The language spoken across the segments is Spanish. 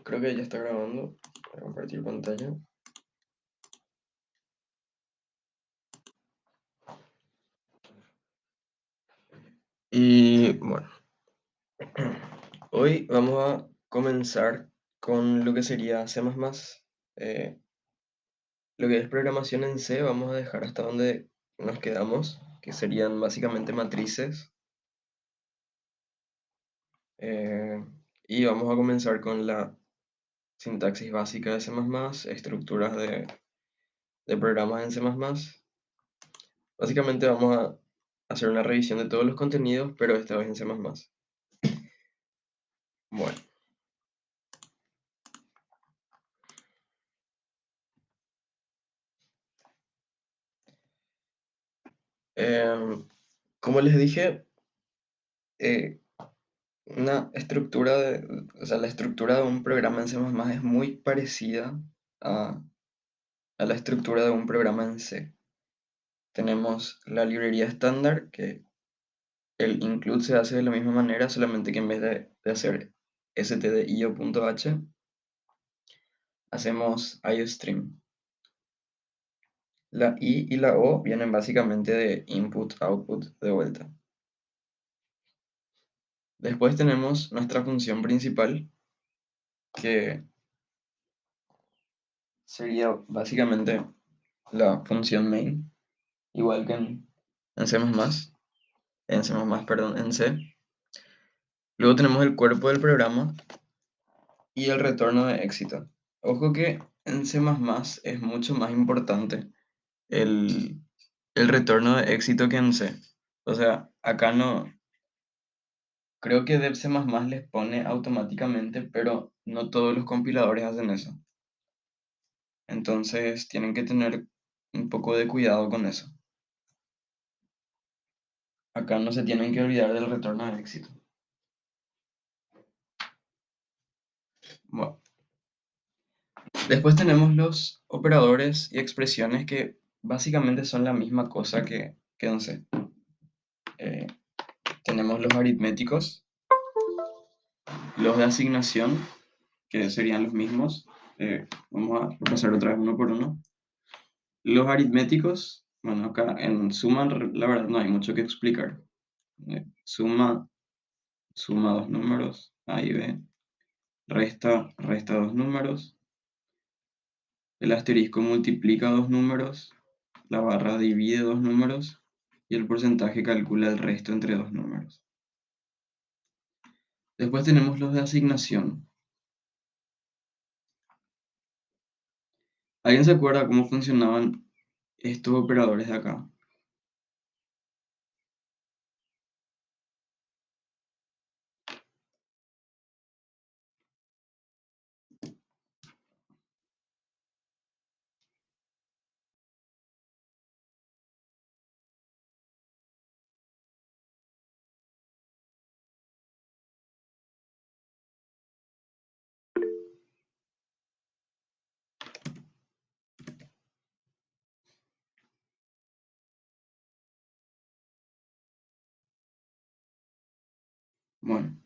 Creo que ya está grabando. Voy a compartir pantalla. Y bueno, hoy vamos a comenzar con lo que sería C++. Eh, lo que es programación en C vamos a dejar hasta donde nos quedamos, que serían básicamente matrices. Eh, y vamos a comenzar con la sintaxis básica de C++, estructuras de programas en C++. Básicamente vamos a hacer una revisión de todos los contenidos, pero esta vez en C++. Bueno, como les dije, eh, o sea, la estructura de un programa en C++ es muy parecida a, a la estructura de un programa en C. Tenemos la librería estándar, que el include se hace de la misma manera, solamente que en vez de hacer stdio.h, hacemos iostream. La I y la O vienen básicamente de input-output de vuelta. Después tenemos nuestra función principal, que sería básicamente la función main, igual que en C++, perdón, en C. Luego tenemos el cuerpo del programa y el retorno de éxito. Ojo que en C++ es mucho más importante el, el retorno de éxito que en C. O sea, acá no, creo que Dev C++ les pone automáticamente, pero no todos los compiladores hacen eso. Entonces tienen que tener un poco de cuidado con eso. Acá no se tienen que olvidar del retorno de éxito. Bueno, después tenemos los operadores y expresiones que básicamente son la misma cosa que en C. Eh, tenemos los aritméticos, los de asignación, que serían los mismos. Vamos a repasar otra vez uno por uno. Los aritméticos, bueno, acá en suma, la verdad no hay mucho que explicar. Suma, suma dos números, A y B. Resta, resta dos números. El asterisco multiplica dos números. La barra divide dos números. Y el porcentaje calcula el resto entre dos números. Después tenemos los de asignación. ¿Alguien se acuerda cómo funcionaban estos operadores de acá? Bueno,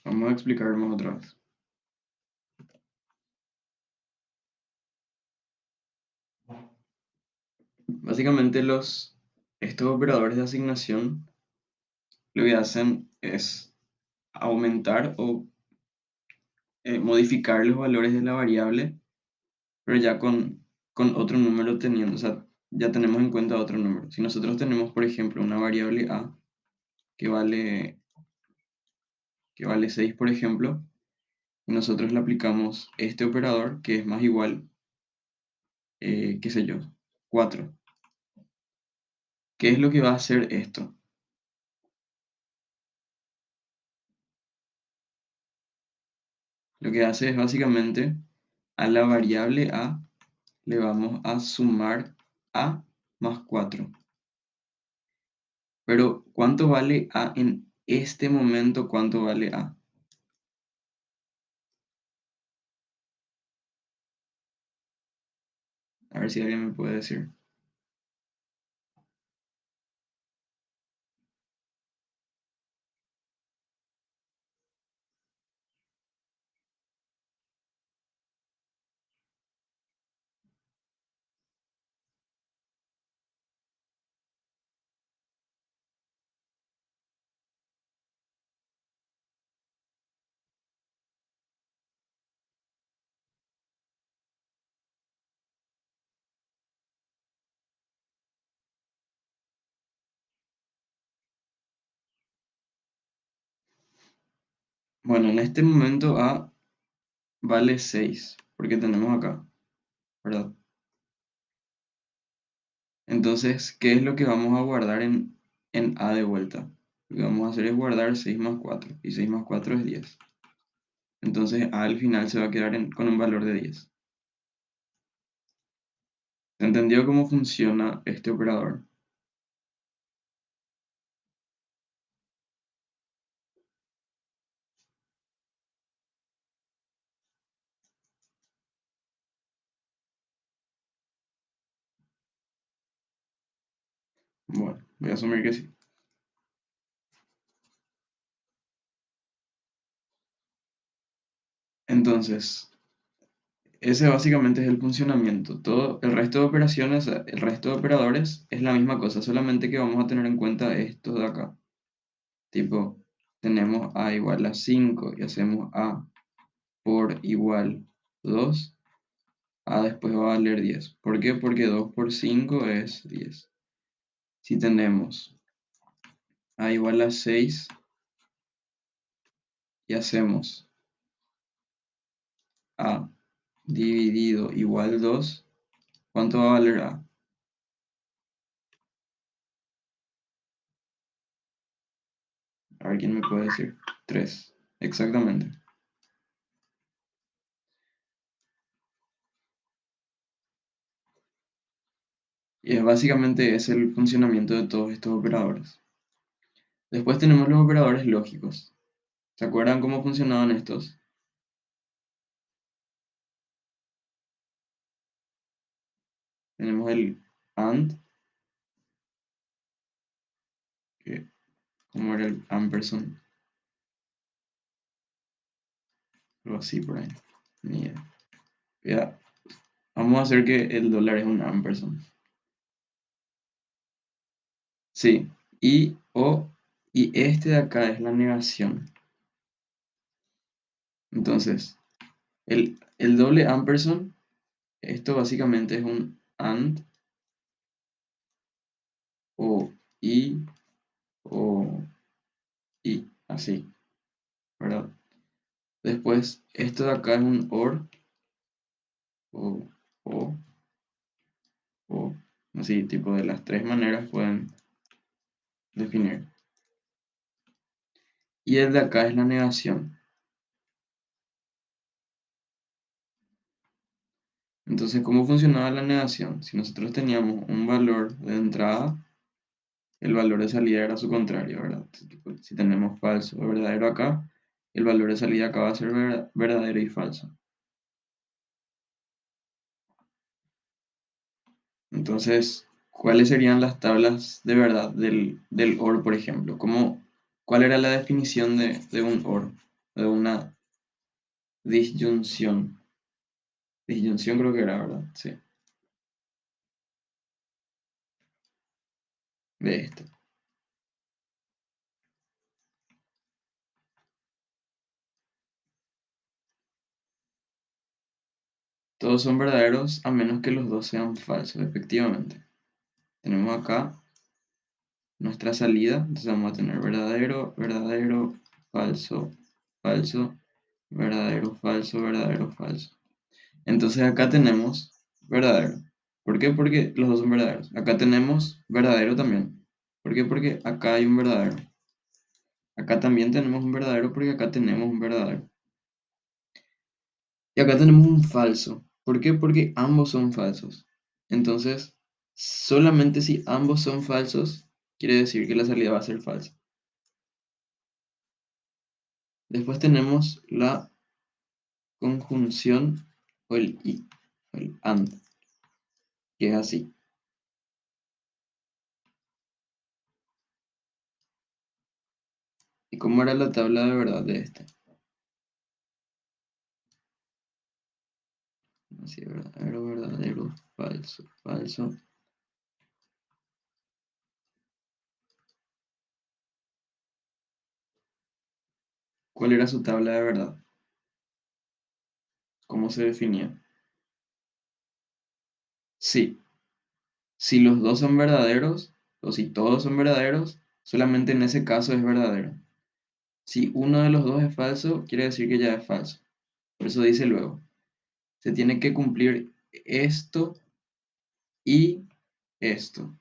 vamos a explicarnos otra vez. Básicamente estos operadores de asignación lo que hacen es aumentar o modificar los valores de la variable, pero ya con otro número teniendo, o sea, ya tenemos en cuenta otro número. Si nosotros tenemos, por ejemplo, una variable a que vale, que vale 6, por ejemplo, y nosotros le aplicamos este operador que es más igual, qué sé yo, 4. ¿Qué es lo que va a hacer esto? Lo que hace es básicamente a la variable a le vamos a sumar a más 4. Pero ¿cuánto vale a en este momento? ¿Cuánto vale a? A ver si alguien me puede decir. Bueno, en este momento A vale 6 porque tenemos acá, ¿verdad? Entonces, ¿qué es lo que vamos a guardar en A de vuelta? Lo que vamos a hacer es guardar 6 más 4 y 6 más 4 es 10. Entonces, A al final se va a quedar con un valor de 10. ¿Se entendió cómo funciona este operador? Bueno, voy a asumir que sí. Entonces, ese básicamente es el funcionamiento. Todo el resto de operaciones, el resto de operadores es la misma cosa, solamente que vamos a tener en cuenta estos de acá. Tipo, tenemos A igual a 5 y hacemos A por igual 2. A después va a valer 10. ¿Por qué? Porque 2 por 5 es 10. Si tenemos A igual a 6 y hacemos A dividido igual 2, ¿cuánto va a valer A? A ver quién me puede decir. 3. Exactamente. Y es básicamente ese el funcionamiento de todos estos operadores. Después tenemos los operadores lógicos. ¿Se acuerdan cómo funcionaban estos? Tenemos el AND, que como era el ampersand, algo así por ahí. Ni idea. Ya, vamos a hacer que el dólar es un ampersand. Sí, y este de acá es la negación. Entonces, el doble ampersand, esto básicamente es un AND o y o y, así, ¿verdad? Después, esto de acá es un OR o o o, así, tipo de las tres maneras pueden definir. Y el de acá es la negación. Entonces, ¿cómo funcionaba la negación? Si nosotros teníamos un valor de entrada, el valor de salida era su contrario, ¿verdad? Si tenemos falso o verdadero acá, el valor de salida acá va a ser verdadero y falso. Entonces, ¿cuáles serían las tablas de verdad del OR, por ejemplo? ¿Cuál era la definición de un OR? De una disyunción. Disyunción creo que era, ¿verdad? Sí, de esto. Todos son verdaderos a menos que los dos sean falsos, efectivamente. Tenemos acá nuestra salida, entonces vamos a tener verdadero, verdadero, falso, falso, verdadero, falso, verdadero, falso. Entonces acá tenemos verdadero. ¿Por qué? Porque los dos son verdaderos. Acá tenemos verdadero también. ¿Por qué? Porque acá hay un verdadero. Acá también tenemos un verdadero porque acá tenemos un verdadero. Y acá tenemos un falso. ¿Por qué? Porque ambos son falsos. Entonces, solamente si ambos son falsos, quiere decir que la salida va a ser falsa. Después tenemos la conjunción o el y, o el and, que es así. ¿Y cómo era la tabla de verdad de este? Así, verdadero, verdadero, falso, falso. ¿Cuál era su tabla de verdad? ¿Cómo se definía? Sí, si los dos son verdaderos, o si todos son verdaderos, solamente en ese caso es verdadero. Si uno de los dos es falso, quiere decir que ya es falso. Por eso dice luego, se tiene que cumplir esto y esto,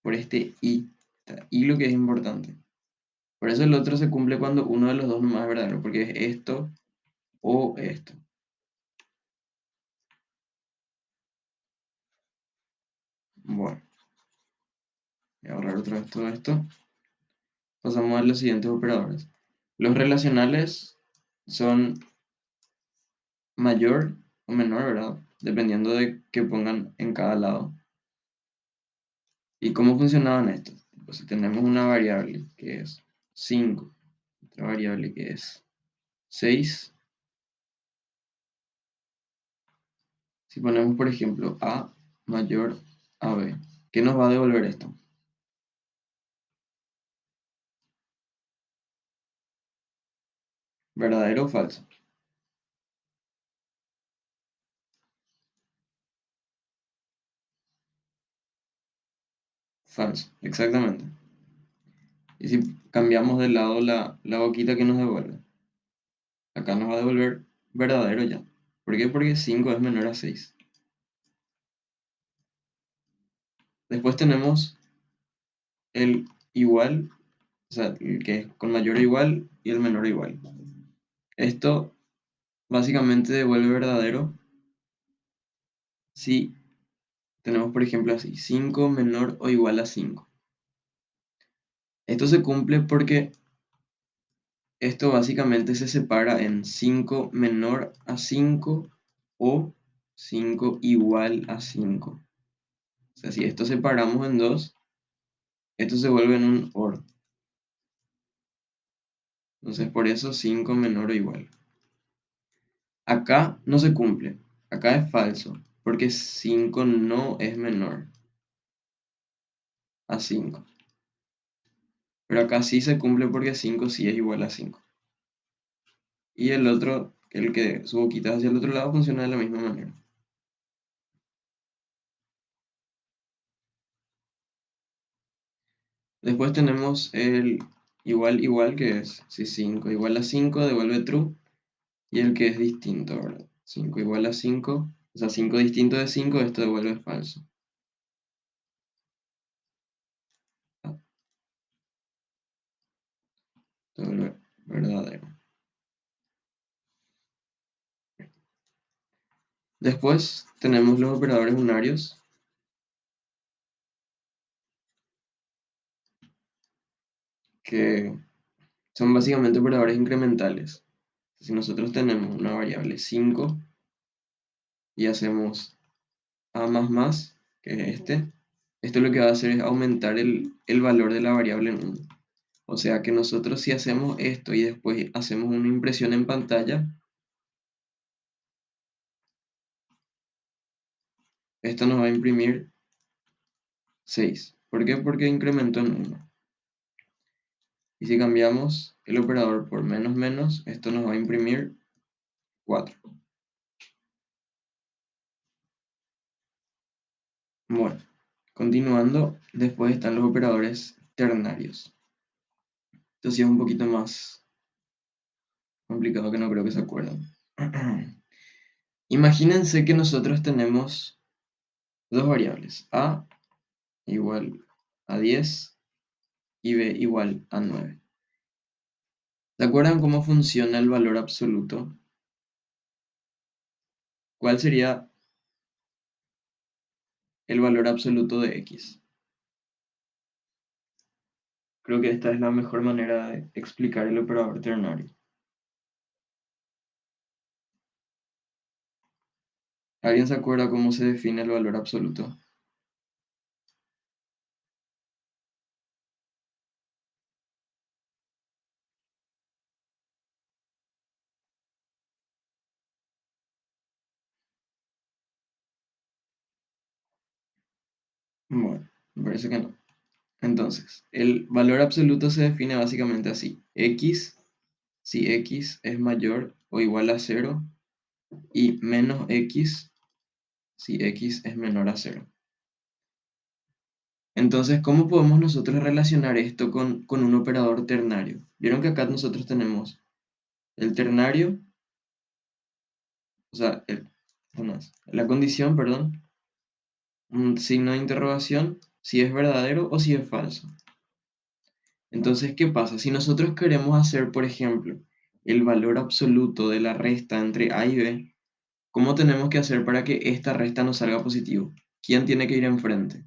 por este y lo que es importante. Por eso el otro se cumple cuando uno de los dos nomás es verdadero, porque es esto o esto. Bueno, voy a borrar otra vez todo esto. Pasamos a los siguientes operadores. Los relacionales son mayor o menor, ¿verdad? Dependiendo de qué pongan en cada lado. ¿Y cómo funcionaban estos? Pues si tenemos una variable que es 5, otra variable que es 6. Si ponemos, por ejemplo, A mayor a B, ¿qué nos va a devolver esto? ¿Verdadero o falso? Falso, exactamente. Y si cambiamos de lado la boquita que nos devuelve, acá nos va a devolver verdadero ya. ¿Por qué? Porque 5 es menor a 6. Después tenemos el igual, o sea, el que es con mayor o igual y el menor o igual. Esto básicamente devuelve verdadero si tenemos, por ejemplo, así, 5 menor o igual a 5. Esto se cumple porque esto básicamente se separa en 5 menor a 5 o 5 igual a 5. O sea, si esto separamos en dos, esto se vuelve en un OR. Entonces, por eso 5 menor o igual. Acá no se cumple. Acá es falso, porque 5 no es menor a 5. Pero acá sí se cumple porque 5 sí es igual a 5. Y el otro, el que su boquita hacia el otro lado, funciona de la misma manera. Después tenemos el igual igual, que es si 5 igual a 5 devuelve true, y el que es distinto, ¿verdad? 5 igual a 5, o sea, 5 distinto de 5, esto devuelve falso. Ah, devuelve verdadero. Después tenemos los operadores unarios, que son básicamente operadores incrementales. Si nosotros tenemos una variable 5 y hacemos a más, que es este, esto lo que va a hacer es aumentar el valor de la variable en 1. O sea que nosotros si hacemos esto y después hacemos una impresión en pantalla, esto nos va a imprimir 6. ¿Por qué? Porque incrementó en 1. Y si cambiamos el operador por menos menos, esto nos va a imprimir 4. Bueno, continuando, después están los operadores ternarios. Esto sí es un poquito más complicado que no creo que se acuerden. Imagínense que nosotros tenemos dos variables, a igual a 10 y b igual a 9. ¿Se acuerdan cómo funciona el valor absoluto? ¿Cuál sería el valor absoluto de x? Creo que esta es la mejor manera de explicar el operador ternario. ¿Alguien se acuerda cómo se define el valor absoluto? Bueno, me parece que no. Entonces, el valor absoluto se define básicamente así. X, si x es mayor o igual a 0, y menos x, si x es menor a 0. Entonces, ¿cómo podemos nosotros relacionar esto con un operador ternario? Vieron que acá nosotros tenemos el ternario, o sea, la condición, perdón, un signo de interrogación, si es verdadero o si es falso. Entonces, ¿qué pasa? Si nosotros queremos hacer, por ejemplo, el valor absoluto de la resta entre A y B, ¿cómo tenemos que hacer para que esta resta nos salga positivo? ¿Quién tiene que ir enfrente?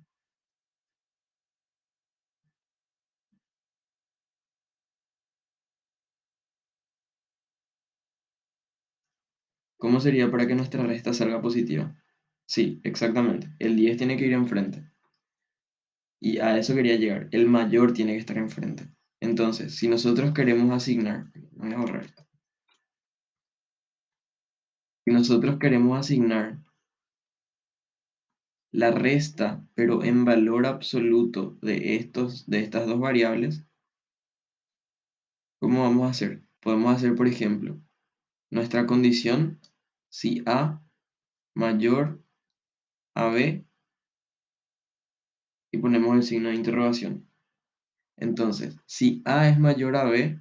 ¿Cómo sería para que nuestra resta salga positiva? Sí, exactamente. El 10 tiene que ir enfrente. Y a eso quería llegar. El mayor tiene que estar enfrente. Entonces, si nosotros queremos asignar, voy a borrar esto. Si nosotros queremos asignar la resta, pero en valor absoluto de estas dos variables, ¿cómo vamos a hacer? Podemos hacer, por ejemplo, nuestra condición, si A mayor a B, y ponemos el signo de interrogación. Entonces, si A es mayor a B,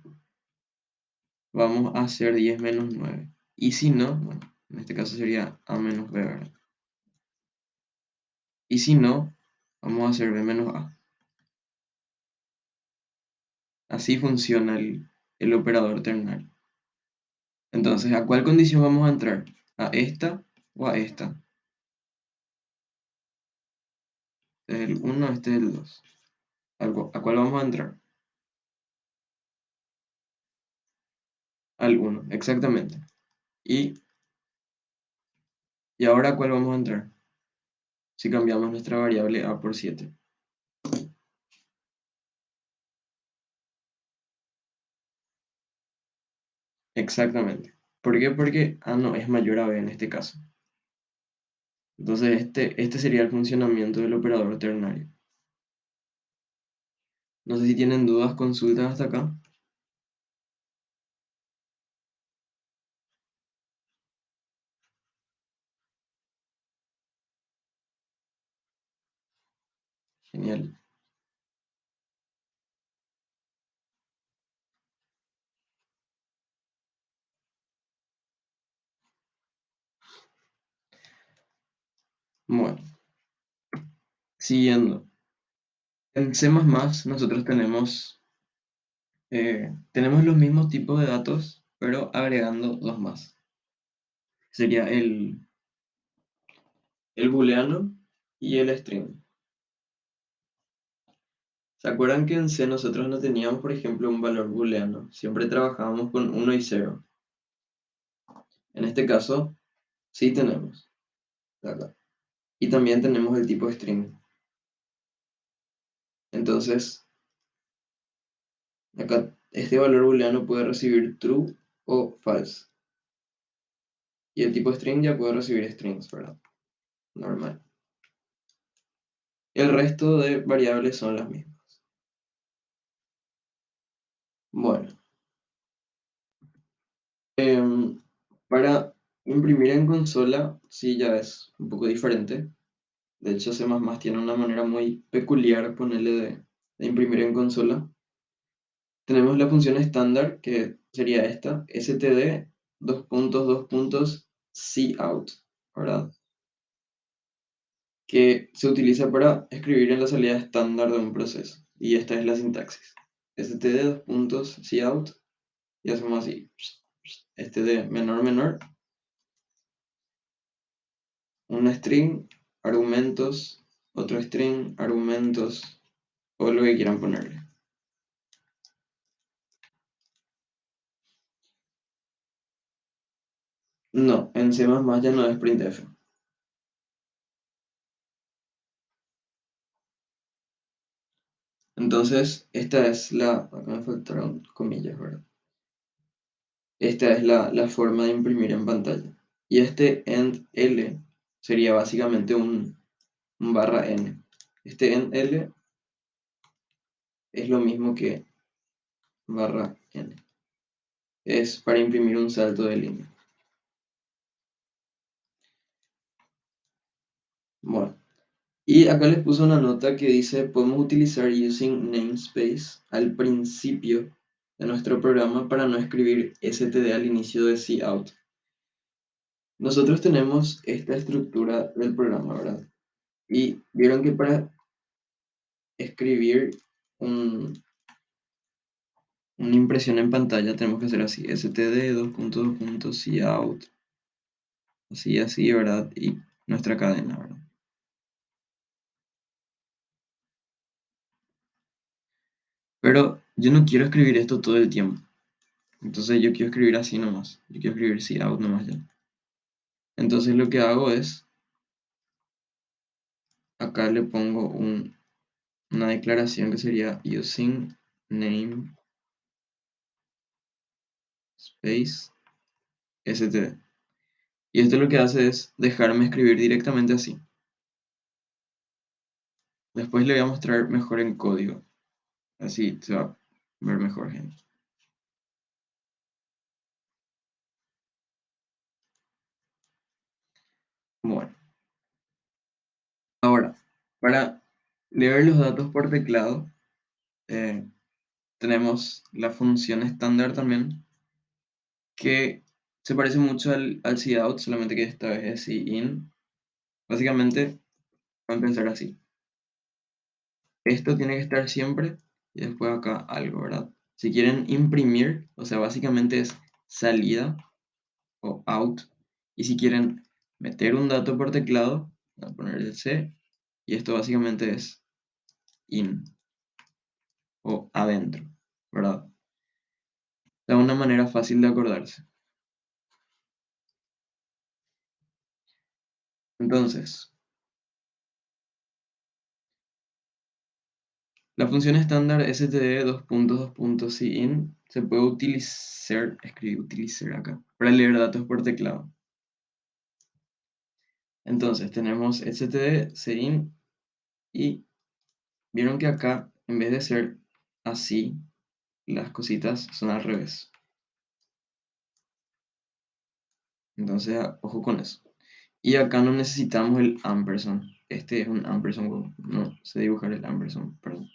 vamos a hacer 10 menos 9. Y si no, bueno, en este caso sería A menos B, ¿verdad? Y si no, vamos a hacer B menos A. Así funciona el operador ternario. Entonces, ¿a cuál condición vamos a entrar? ¿A esta o a esta? Este es el 1, este es el 2. ¿A cuál vamos a entrar? Al 1, exactamente. ¿Y, y ahora a cuál vamos a entrar? Si cambiamos nuestra variable A por 7. Exactamente. ¿Por qué? Porque A no es mayor a B en este caso. Entonces, este sería el funcionamiento del operador ternario. No sé si tienen dudas, consultas hasta acá. Genial. Bueno, siguiendo. En C++ nosotros tenemos los mismos tipos de datos, pero agregando dos más. Sería el booleano y el string. ¿Se acuerdan que en C nosotros no teníamos, por ejemplo, un valor booleano? Siempre trabajábamos con 1 y 0. En este caso, sí tenemos. Acá. Y también tenemos el tipo string. Entonces, acá este valor booleano puede recibir true o false. Y el tipo string ya puede recibir strings, ¿verdad? Normal. El resto de variables son las mismas. Bueno, em, para imprimir en consola, sí ya es un poco diferente. De hecho, C++ tiene una manera muy peculiar, ponerle de imprimir en consola. Tenemos la función estándar, que sería esta, std, dos puntos, dos puntos, cout, ¿verdad? Que se utiliza para escribir en la salida estándar de un proceso. Y esta es la sintaxis. Std, dos puntos, cout, y hacemos así. Std menor menor, un string, argumentos, otro string, argumentos, o lo que quieran ponerle. No, en C++ ya no es printf. Entonces, esta es acá me faltaron comillas, ¿verdad? Esta es la forma de imprimir en pantalla. Y este end L sería básicamente un barra N. Este end L es lo mismo que barra N. Es para imprimir un salto de línea. Bueno, Y acá les puse una nota que dice, podemos utilizar using namespace al principio de nuestro programa para no escribir std al inicio de cout. Nosotros tenemos esta estructura del programa, ¿verdad? Y vieron que para escribir un- una impresión en pantalla tenemos que hacer así, std cout, así, así, ¿verdad? Y nuestra cadena, ¿verdad? Pero yo no quiero escribir esto todo el tiempo. Entonces yo quiero escribir así nomás. Yo quiero escribir cout nomás ya. Entonces lo que hago es, acá le pongo una declaración que sería using name space std. Y esto lo que hace es dejarme escribir directamente así. Después le voy a mostrar mejor en código. Así se va a ver mejor, gente. Bueno, ahora, para leer los datos por teclado, eh, tenemos la función estándar también, que se parece mucho al cout, solamente que esta vez es in. Básicamente, van a pensar así. Esto tiene que estar siempre y después acá algo, ¿verdad? Si quieren imprimir, o sea, básicamente es salida o out. Y si quieren meter un dato por teclado, voy a poner el C. Y esto básicamente es in o adentro, ¿verdad? De una manera fácil de acordarse. Entonces, la función estándar std cin se puede utilizar, escribir utilizar acá, para leer datos por teclado. Entonces tenemos std cin y vieron que acá, en vez de ser así, las cositas son al revés. Entonces, ojo con eso. Y acá no necesitamos el ampersand. Este es un ampersand, no sé dibujar el ampersand, perdón.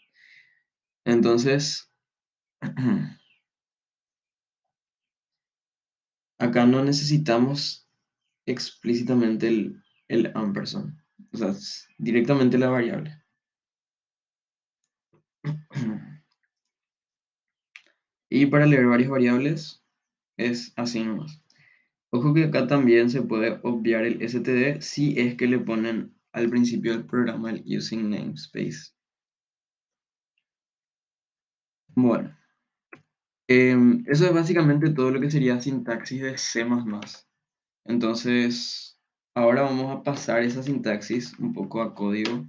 Entonces, acá no necesitamos explícitamente el ampersand. O sea, es directamente la variable. Y para leer varias variables es así nomás. Ojo que acá también se puede obviar el std si es que le ponen al principio del programa el using namespace. Bueno, eso es básicamente todo lo que sería sintaxis de C++. Entonces, ahora vamos a pasar esa sintaxis un poco a código.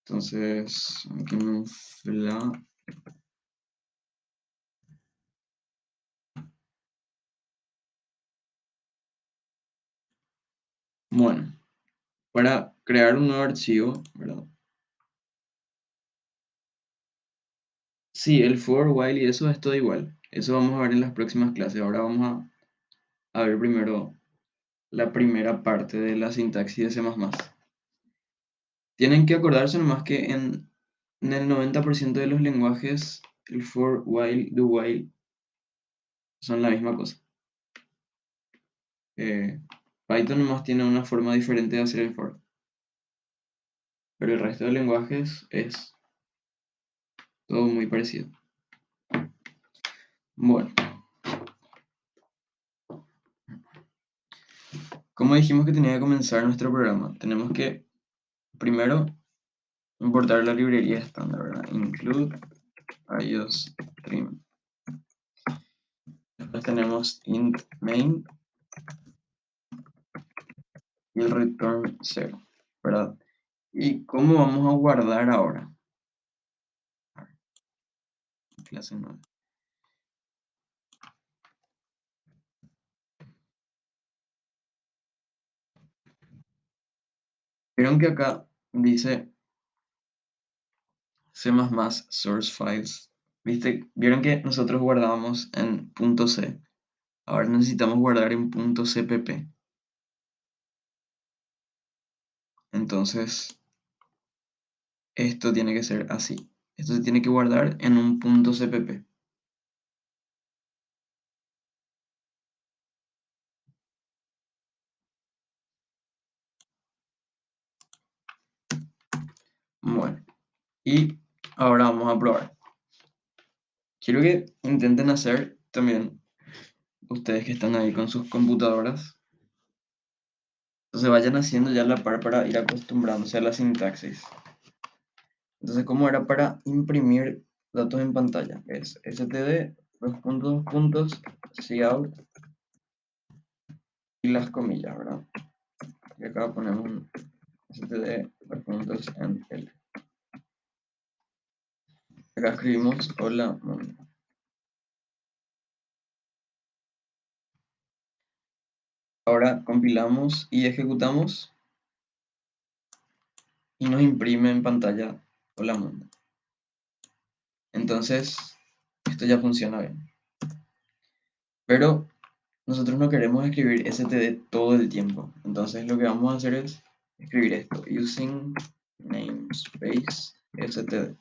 Entonces, aquí en un bueno, para crear un nuevo archivo, ¿verdad? Sí, el for, while y eso es todo igual. Eso vamos a ver en las próximas clases. Ahora vamos a ver primero la primera parte de la sintaxis de C++. Tienen que acordarse nomás que en el 90% de los lenguajes, el for, while, do, while son la misma cosa. Python nomás tiene una forma diferente de hacer el for, pero el resto de lenguajes es todo muy parecido. Bueno, como dijimos que tenía que comenzar nuestro programa, tenemos que primero importar la librería estándar, ¿verdad? Include iostream. Después tenemos int main y el return 0, ¿verdad? ¿Y cómo vamos a guardar ahora? Clase 9. Vieron que acá dice C++ source files. ¿Viste? Vieron que nosotros guardábamos en .c. Ahora necesitamos guardar en .cpp. Entonces, esto tiene que ser así. Esto se tiene que guardar en un punto CPP. Bueno, y ahora vamos a probar. Quiero que intenten hacer también, ustedes que están ahí con sus computadoras, se vayan haciendo ya la par para ir acostumbrándose a la sintaxis. Entonces, ¿cómo era para imprimir datos en pantalla? Es std, dos puntos, dos puntos, cout y las comillas, ¿verdad? Y acá ponemos un std, dos puntos, en L. Acá escribimos hola mundo. Ahora compilamos y ejecutamos y nos imprime en pantalla hola mundo. Entonces, esto ya funciona bien. Pero nosotros no queremos escribir std todo el tiempo. Entonces lo que vamos a hacer es escribir esto, using namespace std.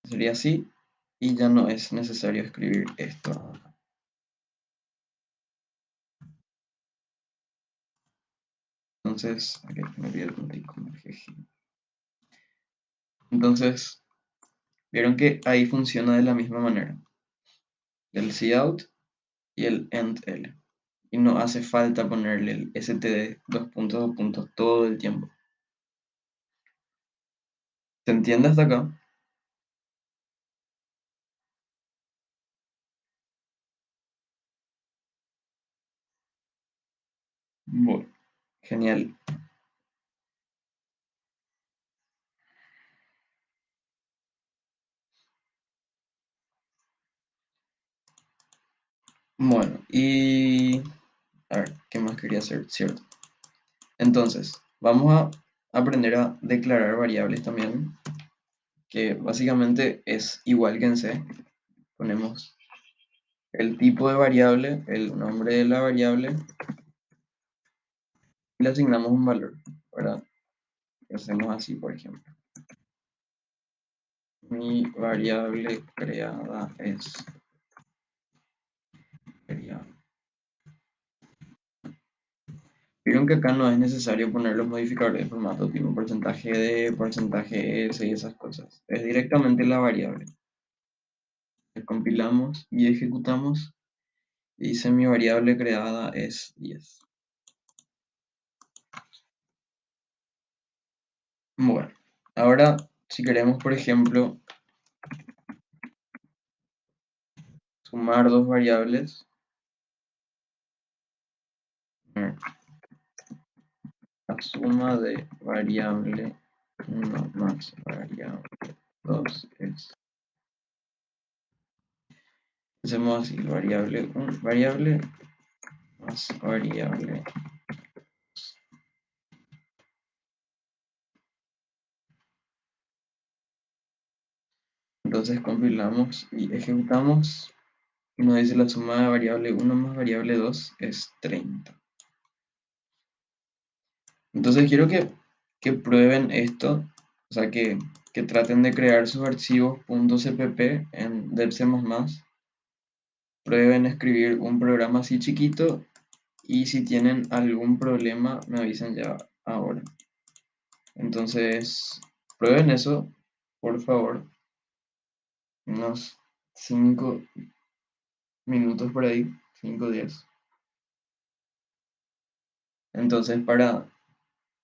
Sería así y ya no es necesario escribir esto. Entonces, aquí me olvidé el puntico, jeje. Entonces, vieron que ahí funciona de la misma manera. El cout y el endl. Y no hace falta ponerle el std dos puntos todo el tiempo. ¿Se entiende hasta acá? Bueno, genial. Bueno, y a ver, ¿qué más quería hacer? Cierto. Entonces, vamos a aprender a declarar variables también, que básicamente es igual que en C. Ponemos el tipo de variable, el nombre de la variable, y le asignamos un valor, ¿verdad? Hacemos así, por ejemplo. Mi variable creada es variable. Vieron que acá no es necesario poner los modificadores de formato tipo porcentaje de, porcentaje S y esas cosas. Es directamente la variable. Compilamos y ejecutamos. Y dice mi variable creada es 10. Bueno, ahora si queremos, por ejemplo, sumar dos variables, la suma de variable 1 más variable 2 es, hacemos así, variable 1, variable más variable. Entonces compilamos y ejecutamos y nos dice la suma de variable 1 más variable 2 es 30. Entonces quiero que prueben esto, o sea, que traten de crear sus archivos .cpp en Dev C++, prueben escribir un programa así chiquito y si tienen algún problema me avisan ya ahora. Entonces, prueben eso, por favor, unos 5 minutos por ahí, 5 10. Entonces, para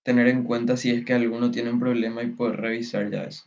tener en cuenta si es que alguno tiene un problema y poder revisar ya eso.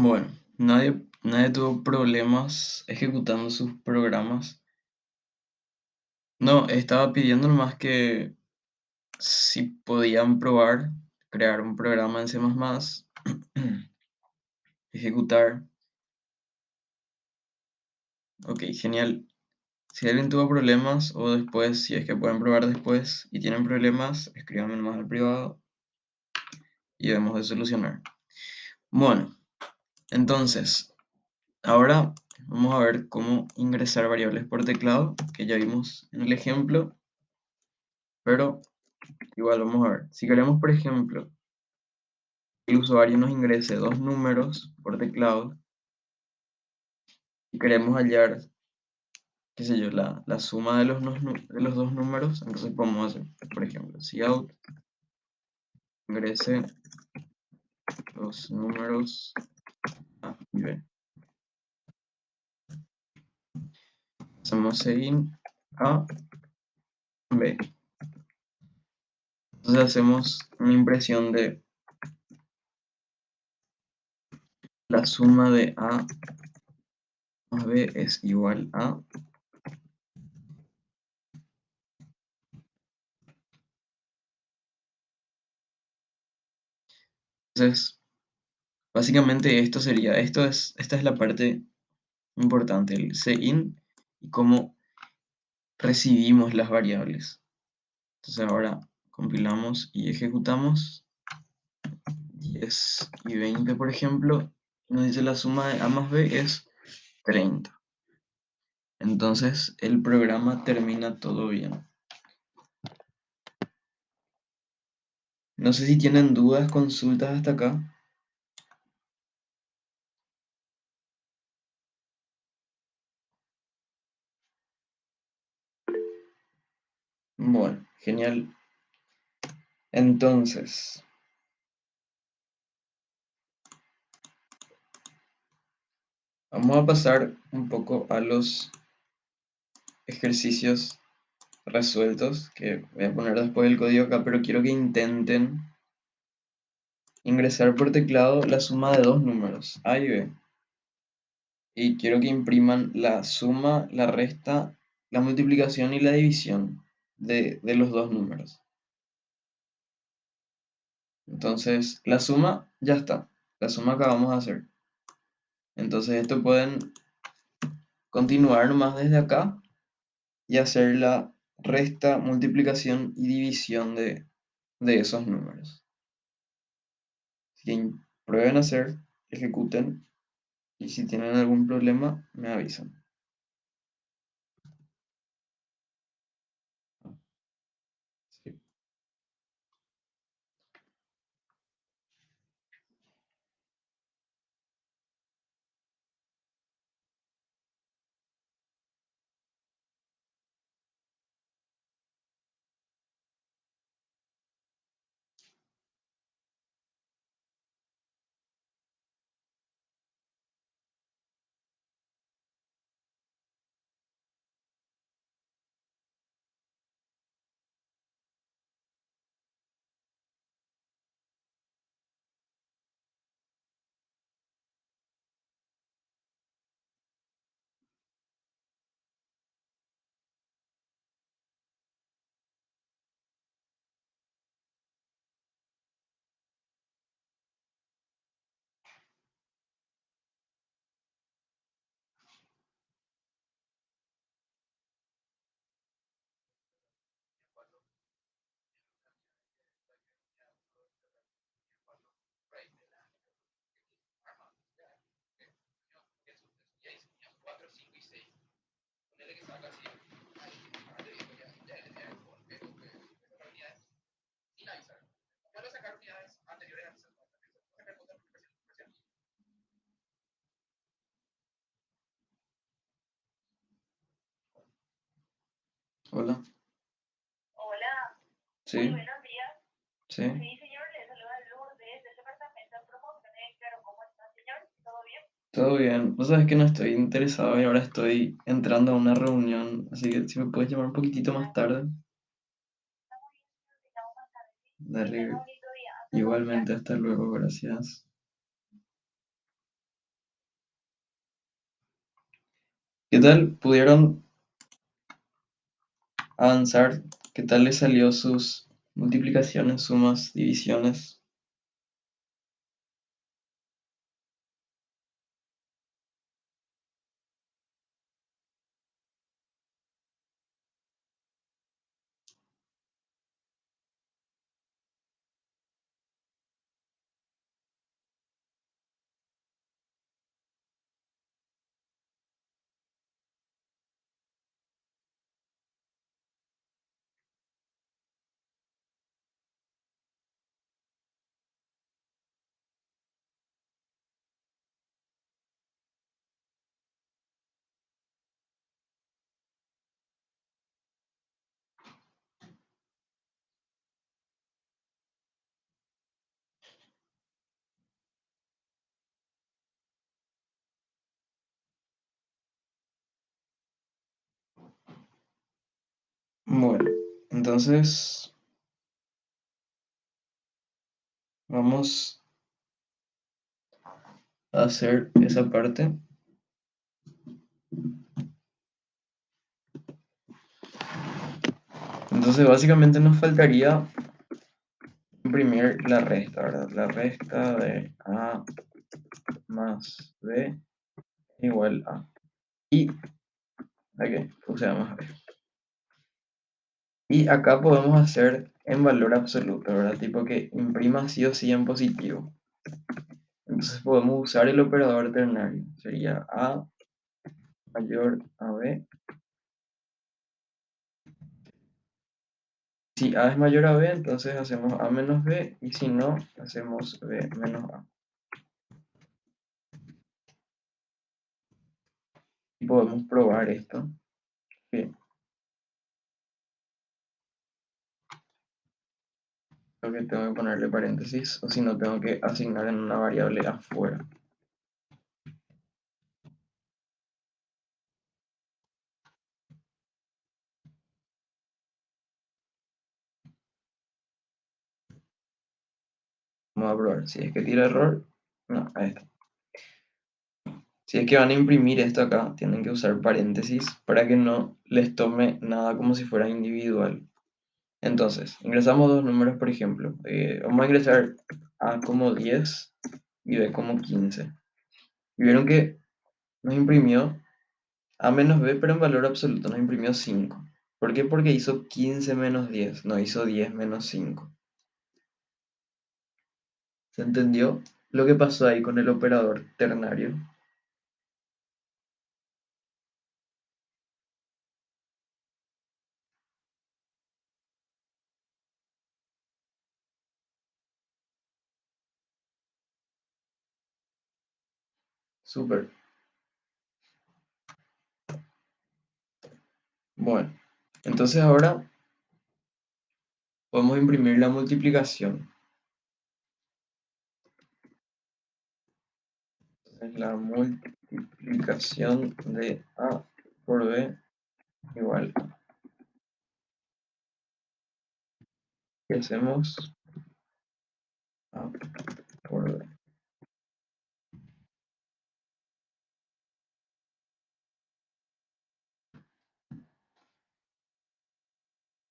Bueno, nadie tuvo problemas ejecutando sus programas. No, estaba pidiendo nomás que si podían probar, crear un programa en C++, ejecutar. Ok, genial. Si alguien tuvo problemas o después, si es que pueden probar después y tienen problemas, escríbanme nomás al privado y vemos de solucionar. Bueno, entonces, ahora vamos a ver cómo ingresar variables por teclado, que ya vimos en el ejemplo, pero igual vamos a ver. Si queremos, por ejemplo, que el usuario nos ingrese dos números por teclado y queremos hallar, qué sé yo, la suma de de los dos números, entonces podemos hacer, por ejemplo, cout ingrese los números A y B. Hacemos seguin A, B. Entonces hacemos una impresión de la suma de A más B es igual a. Entonces, básicamente esta es la parte importante, el seguin y cómo recibimos las variables. Entonces ahora compilamos y ejecutamos 10 y 20, por ejemplo, nos dice la suma de A más B es 30. Entonces el programa termina todo bien. No sé si tienen dudas, consultas hasta acá. Bueno, genial. Entonces, vamos a pasar un poco a los ejercicios resueltos, que voy a poner después el código acá, pero quiero que intenten ingresar por teclado la suma de dos números, A y B. Y quiero que impriman la suma, la resta, la multiplicación y la división de los dos números. Entonces, la suma ya está. La suma acabamos de hacer. Entonces, esto pueden continuar nomás desde acá y hacer la resta, multiplicación y división de esos números. Si prueben a hacer, ejecuten y si tienen algún problema, me avisan. Sí. Hola. Sí. Muy buenos días. Sí. Sí, señor, le saluda Lourdes del departamento de promociones. Claro, ¿cómo está, señor? ¿Todo bien? Todo bien. Vos sabés que no estoy interesado y ahora estoy entrando a una reunión, así que si me puedes llamar un poquitito más tarde. Dale. Igualmente, hasta luego, gracias. ¿Qué tal pudieron avanzar? ¿Qué tal les salió sus multiplicaciones, sumas, divisiones? Bueno, entonces vamos a hacer esa parte. Entonces básicamente nos faltaría imprimir la resta, ¿verdad? La resta de A más B igual a. Y aquí puse A más B. Y acá podemos hacer en valor absoluto, ¿verdad? Tipo que imprima sí o sí en positivo. Entonces podemos usar el operador ternario. Sería A mayor a B. Si A es mayor a B, entonces hacemos A menos B. Y si no, hacemos B menos A. Y podemos probar esto. Que creo que tengo que ponerle paréntesis. O si no, tengo que asignar en una variable afuera. Vamos a probar. Si es que tira error. No, ahí está. Si es que van a imprimir esto acá, tienen que usar paréntesis para que no les tome nada como si fuera individual. Entonces, ingresamos dos números, por ejemplo. Vamos a ingresar A como 10 y B como 15. Y vieron que nos imprimió A menos B, pero en valor absoluto nos imprimió 5. ¿Por qué? Porque hizo 15 menos 10, no hizo 10 menos 5. ¿Se entendió lo que pasó ahí con el operador ternario? Súper. Bueno, entonces ahora podemos imprimir la multiplicación. Entonces, la multiplicación de A por B igual a. ¿Qué hacemos? A por B.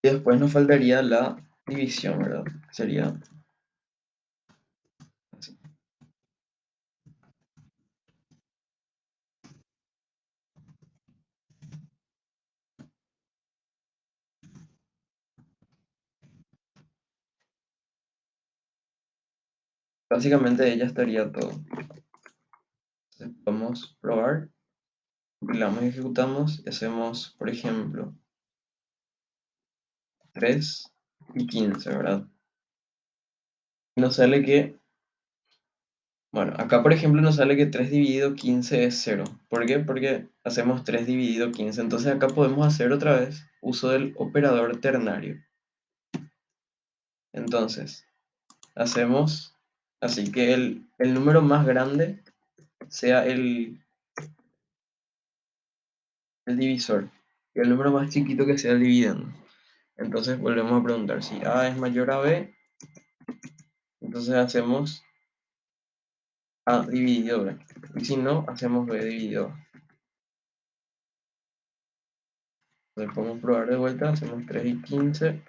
Y después nos faltaría la división, ¿verdad? Sería así. Básicamente ella estaría todo. Entonces podemos probar, compilamos y ejecutamos y hacemos, por ejemplo, 3 y 15, ¿verdad? Y nos sale que, bueno, acá por ejemplo nos sale que 3 dividido 15 es 0. ¿Por qué? Porque hacemos 3 dividido 15. Entonces acá podemos hacer otra vez uso del operador ternario. Entonces, hacemos así que el número más grande sea el divisor y el número más chiquito que sea el dividendo. Entonces volvemos a preguntar si A es mayor a B, entonces hacemos A dividido B. Y si no, hacemos B dividido A. Entonces podemos probar de vuelta, hacemos 3 y 15.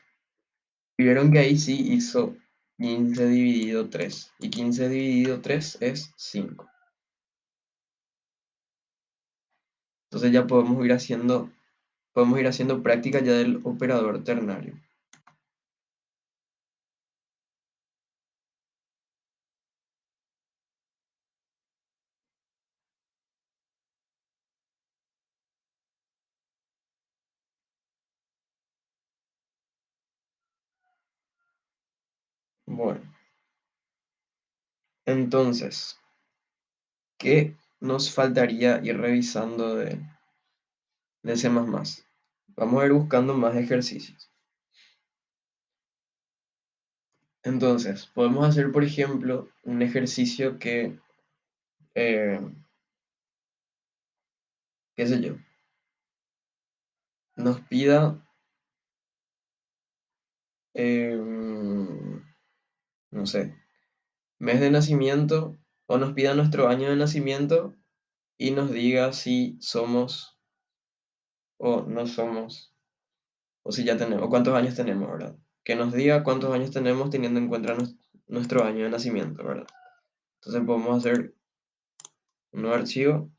Y vieron que ahí sí hizo 15 dividido 3. Y 15 dividido 3 es 5. Entonces ya podemos ir haciendo práctica ya del operador ternario. Bueno, entonces, ¿qué nos faltaría ir revisando de C++? Vamos a ir buscando más ejercicios. Entonces, podemos hacer, por ejemplo, un ejercicio que, eh, qué sé yo, nos pida, no sé, mes de nacimiento, o nos pida nuestro año de nacimiento y nos diga si somos o no somos, o si ya tenemos, o cuántos años tenemos, ¿verdad? Que nos diga cuántos años tenemos teniendo en cuenta nuestro año de nacimiento, ¿verdad? Entonces podemos hacer un nuevo archivo.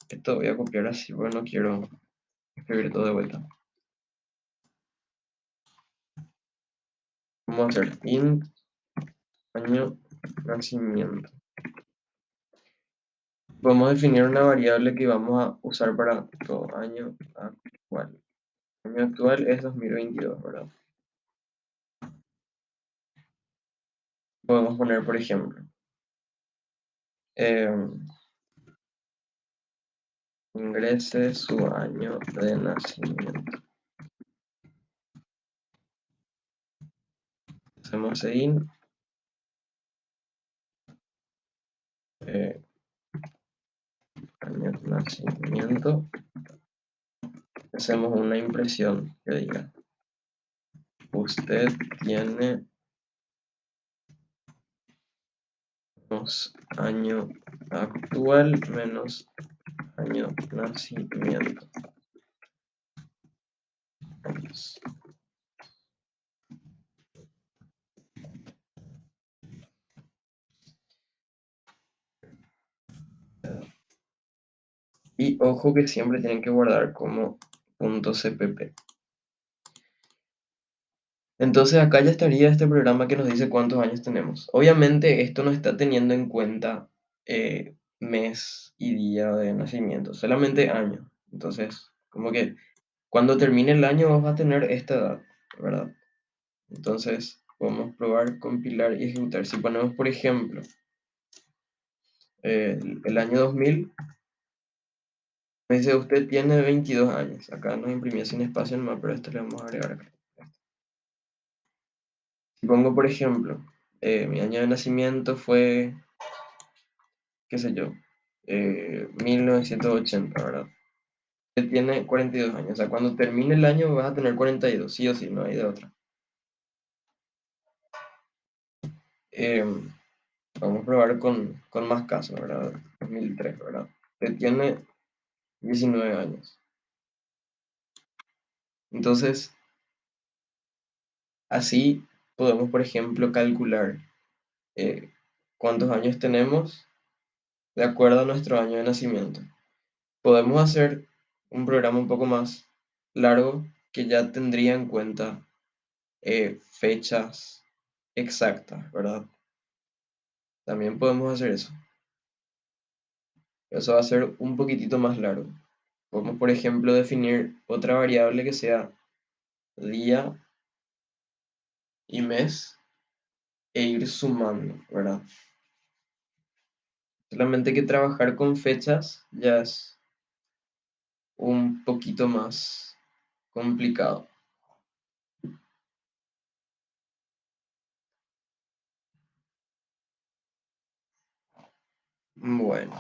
Esto voy a copiar así, porque no quiero escribir todo de vuelta. Vamos a hacer int año nacimiento. Podemos definir una variable que vamos a usar para todo año actual. Año actual es 2022, ¿verdad? Podemos poner, por ejemplo, eh, ingrese su año de nacimiento. Hacemos in, eh, año de nacimiento. Hacemos una impresión que diga, usted tiene menos año actual menos año nacimiento. Y ojo que siempre tienen que guardar como .cpp. Entonces acá ya estaría este programa que nos dice cuántos años tenemos. Obviamente esto no está teniendo en cuenta mes y día de nacimiento, solamente año. Entonces, como que cuando termine el año vas a tener esta edad, ¿verdad? Entonces, podemos probar, compilar y ejecutar. Si ponemos, por ejemplo, el año 2000, me dice usted tiene 22 años. Acá nos imprimió sin espacio nomás, pero esto le vamos a agregar acá. Si pongo, por ejemplo, mi año de nacimiento fue, qué sé yo, 1980, ¿verdad? Usted tiene 42 años. O sea, cuando termine el año vas a tener 42, sí o sí, no hay de otra. Eh, Vamos a probar con más casos, ¿verdad? 2003, ¿verdad? Usted tiene 19 años. Entonces, así podemos, por ejemplo, calcular eh, cuántos años tenemos de acuerdo a nuestro año de nacimiento. Podemos hacer un programa un poco más largo que ya tendría en cuenta fechas exactas, ¿verdad? También podemos hacer eso. Eso va a ser un poquitito más largo. Podemos, por ejemplo, definir otra variable que sea día y mes e ir sumando, ¿verdad? Solamente que trabajar con fechas ya es un poquito más complicado. Bueno,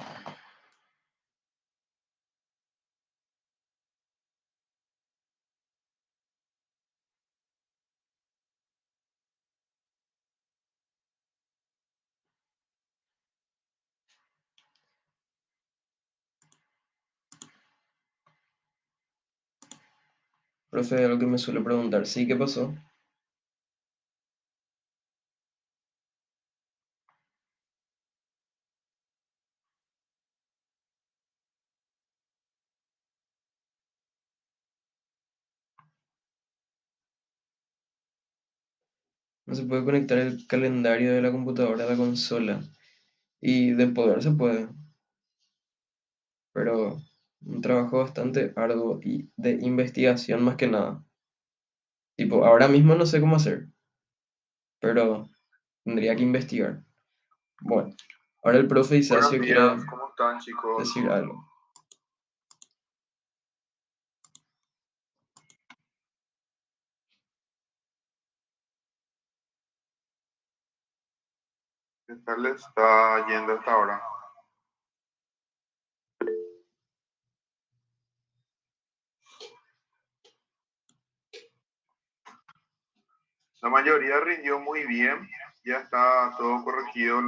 Profe, algo que me suele preguntar, ¿sí? ¿Qué pasó? No se puede conectar el calendario de la computadora a la consola. Y de poder se puede, pero un trabajo bastante arduo y de investigación más que nada. Tipo, ahora mismo no sé cómo hacer, pero tendría que investigar. Bueno, ahora el profe Buenos Isacio quiere días, ¿cómo están, chicos? decir algo. ¿Qué tal les está yendo hasta ahora? La mayoría rindió muy bien, ya está todo corregido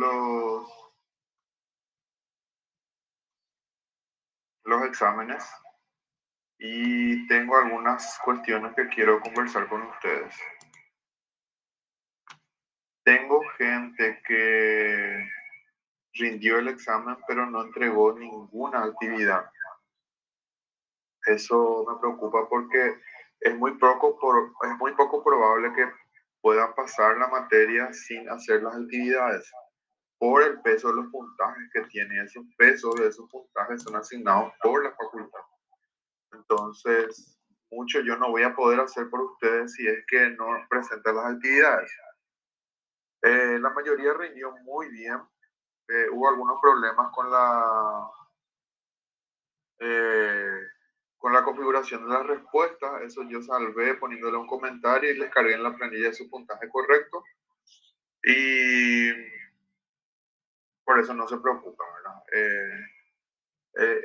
los exámenes y tengo algunas cuestiones que quiero conversar con ustedes. Tengo gente que rindió el examen pero no entregó ninguna actividad. Eso me preocupa porque es muy poco probable que puedan pasar la materia sin hacer las actividades por el peso de los puntajes que tiene. Esos pesos de esos puntajes son asignados por la facultad. Entonces, mucho yo no voy a poder hacer por ustedes si es que no presentan las actividades. La mayoría rindió muy bien. Hubo algunos problemas eh, con la configuración de las respuestas. Eso yo salvé poniéndole un comentario y les cargué en la planilla su puntaje correcto. Y por eso no se preocupen, ¿verdad?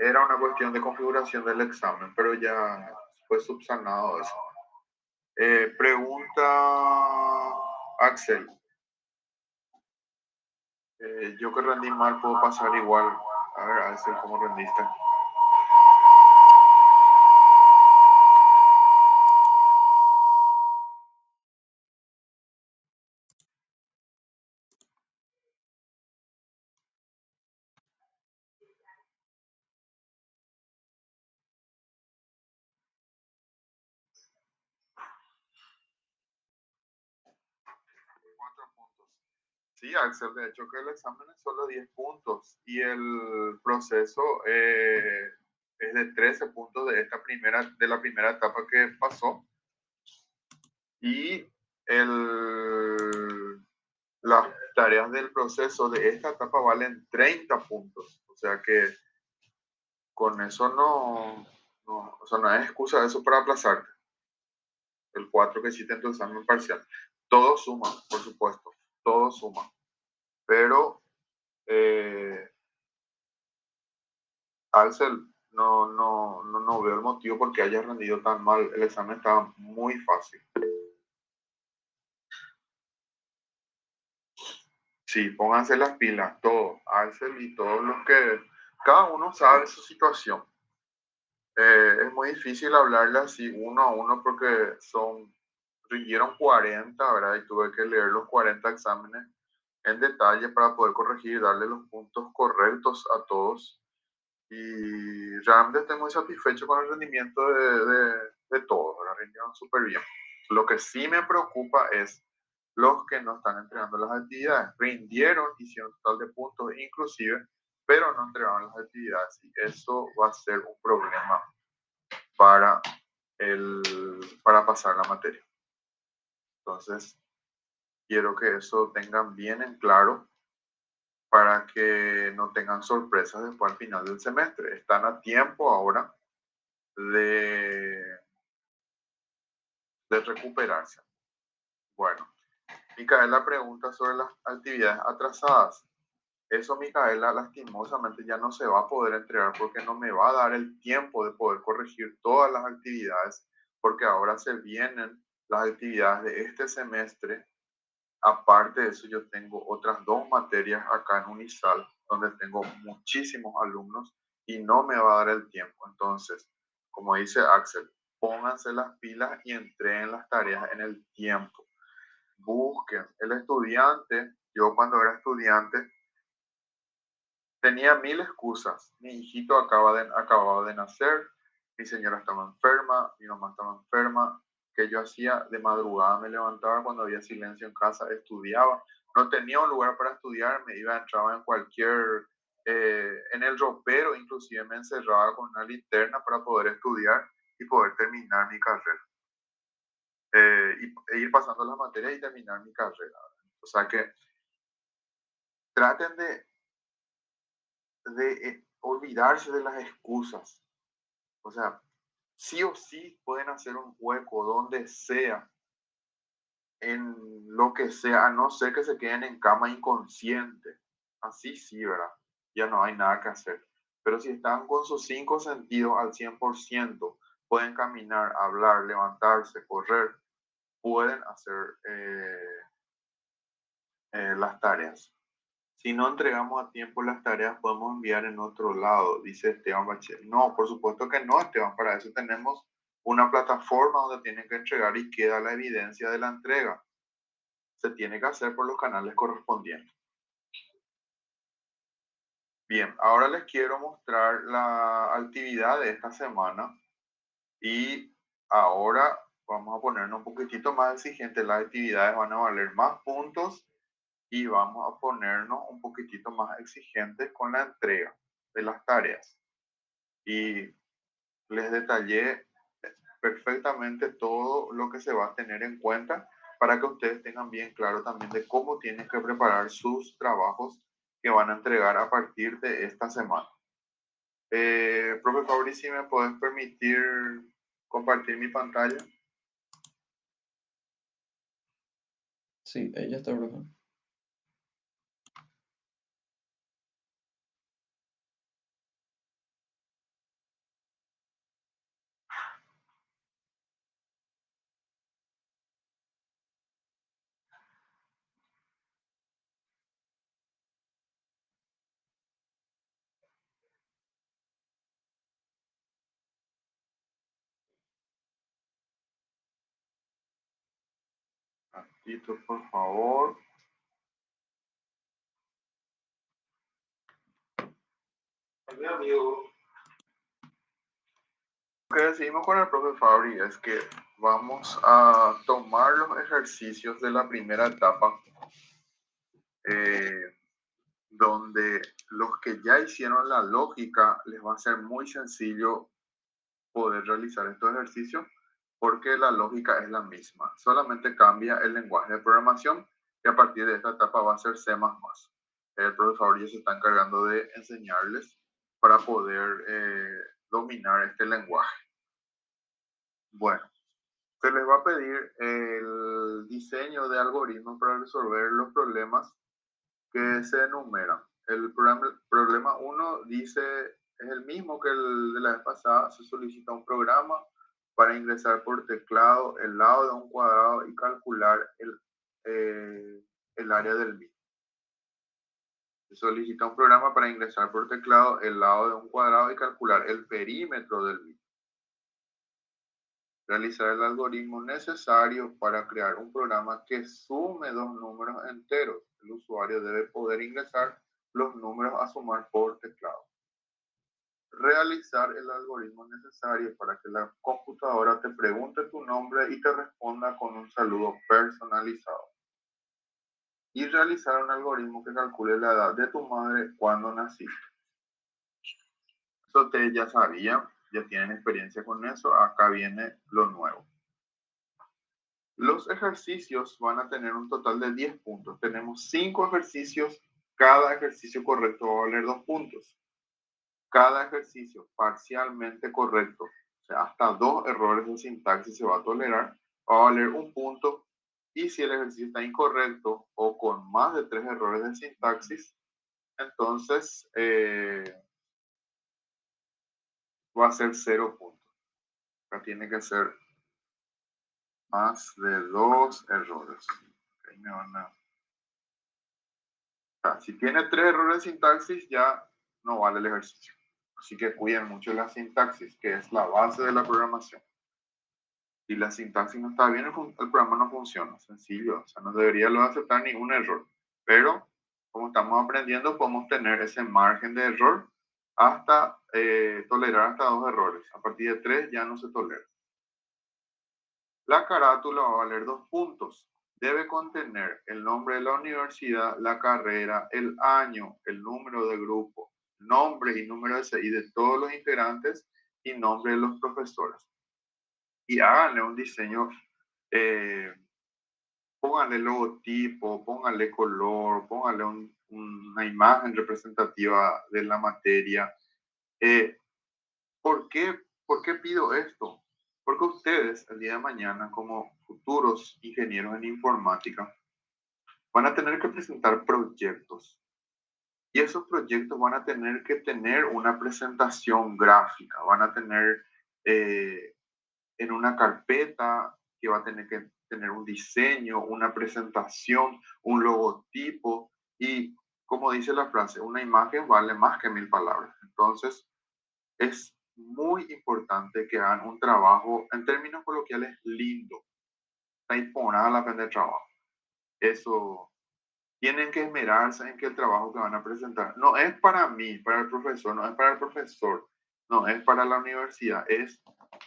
Era una cuestión de configuración del examen, pero ya fue subsanado eso. Pregunta Axel. Yo que rendí mal puedo pasar igual. A ver, Axel, ¿cómo rendiste? Cuatro puntos. Sí, Axel, de hecho que el examen es solo 10 puntos y el proceso es de 13 puntos de la primera etapa que pasó y las tareas del proceso de esta etapa valen 30 puntos. O sea que con eso o sea, no es excusa eso para aplazarte. El 4 que hiciste en tu examen parcial. Todo suma, por supuesto, todo suma. Pero eh, Axel, no veo el motivo por qué hayas rendido tan mal. El examen estaba muy fácil. Sí, pónganse las pilas, todos, Axel y todos los que... Cada uno sabe su situación. Es muy difícil hablarle así uno a uno porque rindieron 40, ¿verdad? Y tuve que leer los 40 exámenes en detalle para poder corregir y darle los puntos correctos a todos. Y realmente estoy muy satisfecho con el rendimiento de todos, ¿verdad? Rindieron súper bien. Lo que sí me preocupa es los que no están entregando las actividades. Rindieron, hicieron total de puntos inclusive, pero no entregaron las actividades. Y eso va a ser un problema para, para pasar la materia. Entonces, quiero que eso tengan bien en claro para que no tengan sorpresas después al final del semestre. Están a tiempo ahora de, de recuperarse. Bueno, Micaela pregunta sobre las actividades atrasadas. Eso, Micaela, lastimosamente ya no se va a poder entregar porque no me va a dar el tiempo de poder corregir todas las actividades, porque ahora se vienen las actividades de este semestre. Aparte de eso, yo tengo otras dos materias acá en Unisal, donde tengo muchísimos alumnos y no me va a dar el tiempo. Entonces, como dice Axel, pónganse las pilas y entreguen las tareas en el tiempo. Busquen. El estudiante, yo cuando era estudiante, tenía mil excusas. Mi hijito acababa de nacer, mi señora estaba enferma, mi mamá estaba enferma. ¿Qué yo hacía? De madrugada me levantaba cuando había silencio en casa, estudiaba. No tenía un lugar para estudiar, me iba, entraba en cualquier, en el ropero, inclusive me encerraba con una linterna para poder estudiar y poder terminar mi carrera. E ir pasando las materias y terminar mi carrera. O sea que traten de olvidarse de las excusas. O sea, sí o sí pueden hacer un hueco donde sea, en lo que sea, a no ser que se queden en cama inconsciente. Así sí, ¿verdad? Ya no hay nada que hacer. Pero si están con sus cinco sentidos al 100%, pueden caminar, hablar, levantarse, correr, pueden hacer las tareas. Si no entregamos a tiempo las tareas, podemos enviar en otro lado, dice Esteban Bachel. No, por supuesto que no, Esteban. Para eso tenemos una plataforma donde tienen que entregar y queda la evidencia de la entrega. Se tiene que hacer por los canales correspondientes. Bien, ahora les quiero mostrar la actividad de esta semana y ahora vamos a ponernos un poquitito más exigentes. Las actividades van a valer más puntos y vamos a ponernos un poquitito más exigentes con la entrega de las tareas. Y les detallé perfectamente todo lo que se va a tener en cuenta para que ustedes tengan bien claro también de cómo tienen que preparar sus trabajos que van a entregar a partir de esta semana. Profe Fabri, si me puedes permitir compartir mi pantalla. Sí, ahí ya está, profe. Aquí, por favor. Mi amigo. Lo que decidimos con el profe Fabri es que vamos a tomar los ejercicios de la primera etapa, eh, donde los que ya hicieron la lógica les va a ser muy sencillo poder realizar estos ejercicios porque la lógica es la misma, solamente cambia el lenguaje de programación y a partir de esta etapa va a ser C++. El profesor ya se está encargando de enseñarles para poder dominar este lenguaje. Bueno, se les va a pedir el diseño de algoritmos para resolver los problemas que se enumeran. El problema 1 dice, es el mismo que el de la vez pasada, se solicita un programa para ingresar por teclado el lado de un cuadrado y calcular el área del mismo. Se solicita un programa para ingresar por teclado el lado de un cuadrado y calcular el perímetro del mismo. Realizar el algoritmo necesario para crear un programa que sume dos números enteros. El usuario debe poder ingresar los números a sumar por teclado. Realizar el algoritmo necesario para que la computadora te pregunte tu nombre y te responda con un saludo personalizado. Y realizar un algoritmo que calcule la edad de tu madre cuando naciste. Eso ustedes ya sabían, ya tienen experiencia con eso. Acá viene lo nuevo. Los ejercicios van a tener un total de 10 puntos. Tenemos 5 ejercicios. Cada ejercicio correcto va a valer 2 puntos. Cada ejercicio parcialmente correcto, o sea, hasta 2 errores de sintaxis se va a tolerar, va a valer 1 punto. Y si el ejercicio está incorrecto o con más de 3 errores de sintaxis, entonces va a ser 0 puntos. Acá tiene que ser más de 2 errores. Okay, me van a... Si tiene 3 errores de sintaxis, ya no vale el ejercicio. Así que cuiden mucho la sintaxis, que es la base de la programación. Si la sintaxis no está bien, el programa no funciona. Sencillo, o sea, no debería lo aceptar ningún error. Pero como estamos aprendiendo, podemos tener ese margen de error hasta tolerar hasta 2 errores. A partir de 3 ya no se tolera. La carátula va a valer 2 puntos. Debe contener el nombre de la universidad, la carrera, el año, el número de grupo, nombre y número de CI de todos los integrantes y nombre de los profesores. Y háganle un diseño, eh, pónganle logotipo, pónganle color, pónganle una imagen representativa de la materia. Eh, ¿Por qué pido esto? Porque ustedes el día de mañana, como futuros ingenieros en informática, van a tener que presentar proyectos. Y esos proyectos van a tener que tener una presentación gráfica, van a tener eh, en una carpeta que va a tener que tener un diseño, una presentación, un logotipo y, como dice la frase, una imagen vale más que 1000 palabras. Entonces, es muy importante que hagan un trabajo, en términos coloquiales, lindo. Está imponada la pena de trabajo. Eso, tienen que esmerarse en que el trabajo que van a presentar no es para mí, para el profesor, no es para el profesor, no es para la universidad, es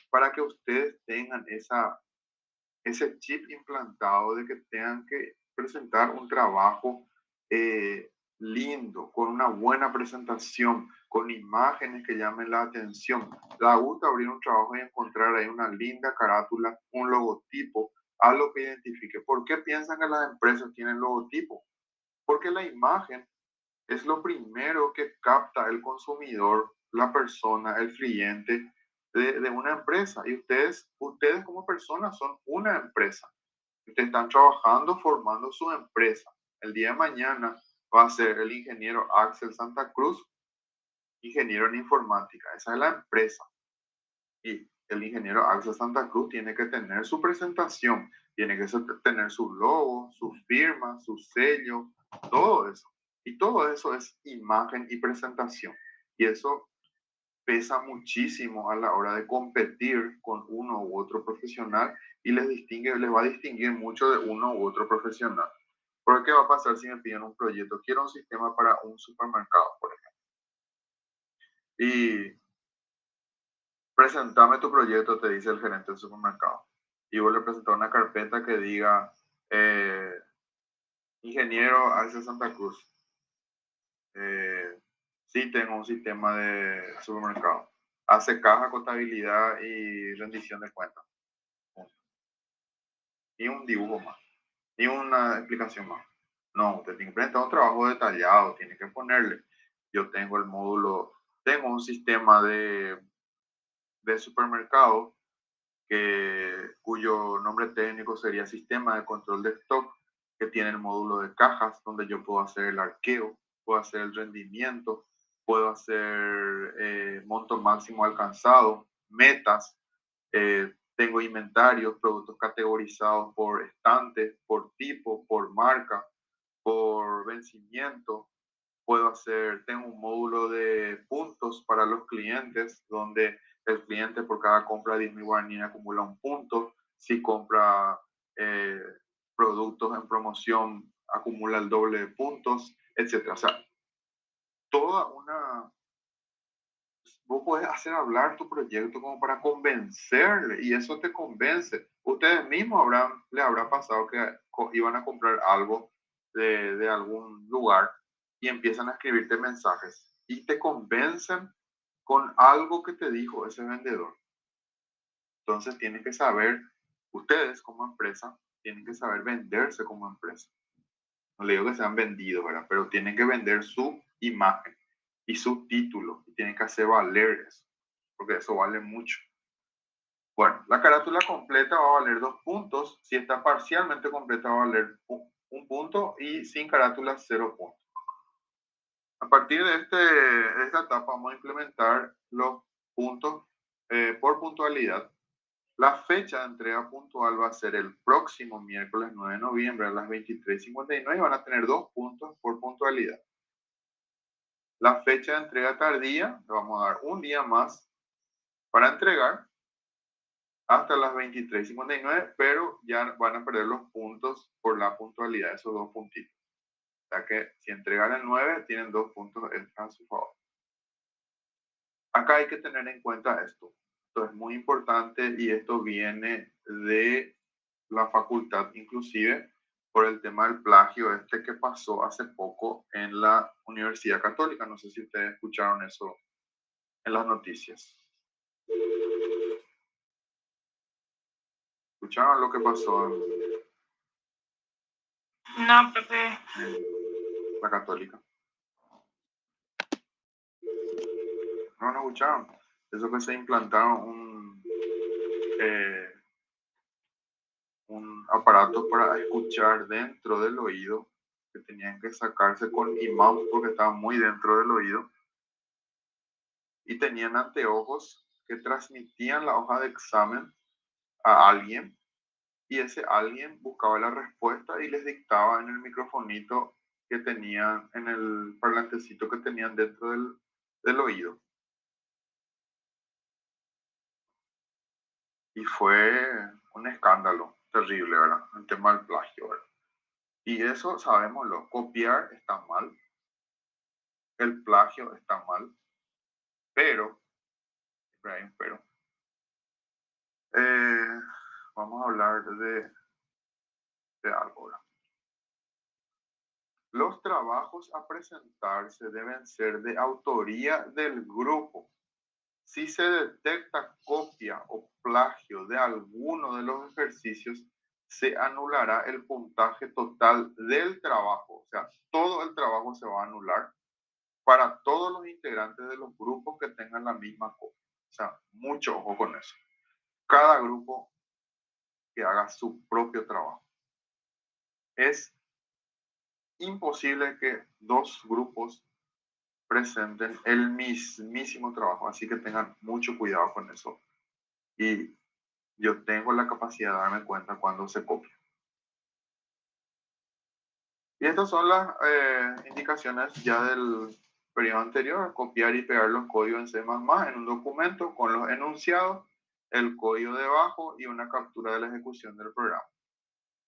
para que ustedes tengan ese chip implantado de que tengan que presentar un trabajo eh, lindo, con una buena presentación, con imágenes que llamen la atención. Da gusto abrir un trabajo y encontrar ahí una linda carátula, un logotipo, algo que identifique. ¿Por qué piensan que las empresas tienen logotipo? Porque la imagen es lo primero que capta el consumidor, la persona, el cliente de una empresa. Y ustedes como personas son una empresa. Ustedes están trabajando, formando su empresa. El día de mañana va a ser el ingeniero Axel Santa Cruz, ingeniero en informática. Esa es la empresa. Y el ingeniero Axel Santa Cruz tiene que tener su presentación, tiene que tener su logo, su firma, su sello, todo eso. Y todo eso es imagen y presentación. Y eso pesa muchísimo a la hora de competir con uno u otro profesional y les va a distinguir mucho de uno u otro profesional. ¿Por qué va a pasar si me piden un proyecto? Quiero un sistema para un supermercado, por ejemplo. Y presentame tu proyecto, te dice el gerente del supermercado. Y vos le presentás una carpeta que diga, eh, ingeniero Arce Santa Cruz. Sí, tengo un sistema de supermercado. Hace caja, contabilidad y rendición de cuentas. Ni un dibujo más, ni una explicación más. No, usted tiene que presentar un trabajo detallado, tiene que ponerle. Yo tengo el módulo, tengo un sistema de supermercado cuyo nombre técnico sería Sistema de Control de Stock, que tiene el módulo de cajas, donde yo puedo hacer el arqueo, puedo hacer el rendimiento, puedo hacer monto máximo alcanzado, metas, tengo inventarios, productos categorizados por estantes, por tipo, por marca, por vencimiento. Tengo un módulo de puntos para los clientes, donde el cliente por cada compra de 10.000 guaraníes acumula un punto. Si compra eh, productos en promoción, acumula el doble de puntos, etcétera. O sea, toda una vos podés hacer hablar tu proyecto como para convencerle y eso te convence. Ustedes mismos les habrá pasado que iban a comprar algo de algún lugar y empiezan a escribirte mensajes y te convencen con algo que te dijo ese vendedor. Entonces tienen que saber, ustedes como empresa, tienen que saber venderse como empresa. No le digo que sean vendidos, ¿verdad? Pero tienen que vender su imagen y su título y tienen que hacer valer eso, porque eso vale mucho. Bueno, la carátula completa va a valer 2 puntos. Si está parcialmente completa va a valer un punto y sin carátula 0 puntos. A partir de esta etapa vamos a implementar los puntos por puntualidad. La fecha de entrega puntual va a ser el próximo miércoles 9 de noviembre a las 23:59 y van a tener 2 puntos por puntualidad. La fecha de entrega tardía, le vamos a dar un día más para entregar hasta las 23:59, pero ya van a perder los puntos por la puntualidad de esos 2 puntitos. O sea que si entregan el 9, tienen 2 puntos extra a su favor. Acá hay que tener en cuenta esto. Esto es muy importante y esto viene de la facultad, inclusive por el tema del plagio este que pasó hace poco en la Universidad Católica. No sé si ustedes escucharon eso en las noticias. ¿Escucharon lo que pasó No, Pepe. en la Católica? No escucharon. Eso que se implantaron un aparato para escuchar dentro del oído, que tenían que sacarse con imán porque estaba muy dentro del oído, y tenían anteojos que transmitían la hoja de examen a alguien, y ese alguien buscaba la respuesta y les dictaba en el microfonito que tenían, en el parlantecito que tenían dentro del oído. Y fue un escándalo terrible, ¿verdad? El tema del plagio, ¿verdad? Y eso sabémoslo, copiar está mal, el plagio está mal, pero, pero, eh, vamos a hablar de algo, ¿verdad? Los trabajos a presentarse deben ser de autoría del grupo. Si se detecta copia o plagio de alguno de los ejercicios, se anulará el puntaje total del trabajo. O sea, todo el trabajo se va a anular para todos los integrantes de los grupos que tengan la misma copia. O sea, mucho ojo con eso. Cada grupo que haga su propio trabajo. Es imposible que dos grupos presenten el mismísimo trabajo, así que tengan mucho cuidado con eso. Y yo tengo la capacidad de darme cuenta cuando se copia. Y estas son las indicaciones ya del periodo anterior: copiar y pegar los códigos en C++ en un documento con los enunciados, el código debajo y una captura de la ejecución del programa.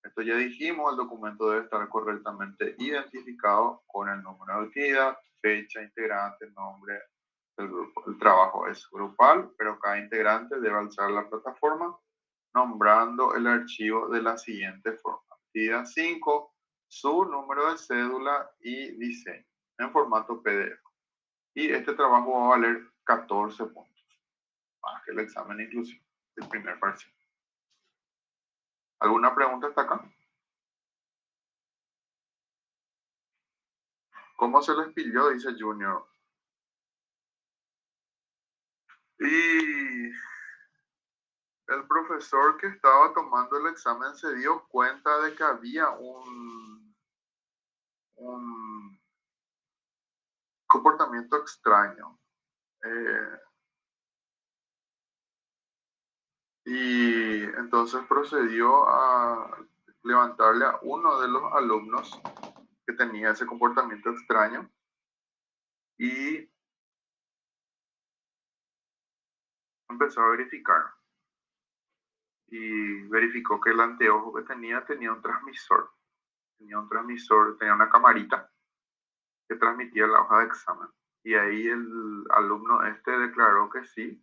Esto ya dijimos, el documento debe estar correctamente identificado con el número de utilidad, fecha, integrante, nombre del grupo. El trabajo es grupal, pero cada integrante debe alzar la plataforma nombrando el archivo de la siguiente forma. Actividad 5, su número de cédula y diseño en formato PDF. Y este trabajo va a valer 14 puntos, más que el examen inclusive, el primer parcial. ¿Alguna pregunta hasta acá? ¿Cómo se les pilló? Dice Junior. Y el profesor que estaba tomando el examen se dio cuenta de que había un comportamiento extraño. Y entonces procedió a levantarle a uno de los alumnos que tenía ese comportamiento extraño y empezó a verificar. Y verificó que el anteojo que tenía un transmisor. Tenía una camarita que transmitía la hoja de examen. Y ahí el alumno declaró que sí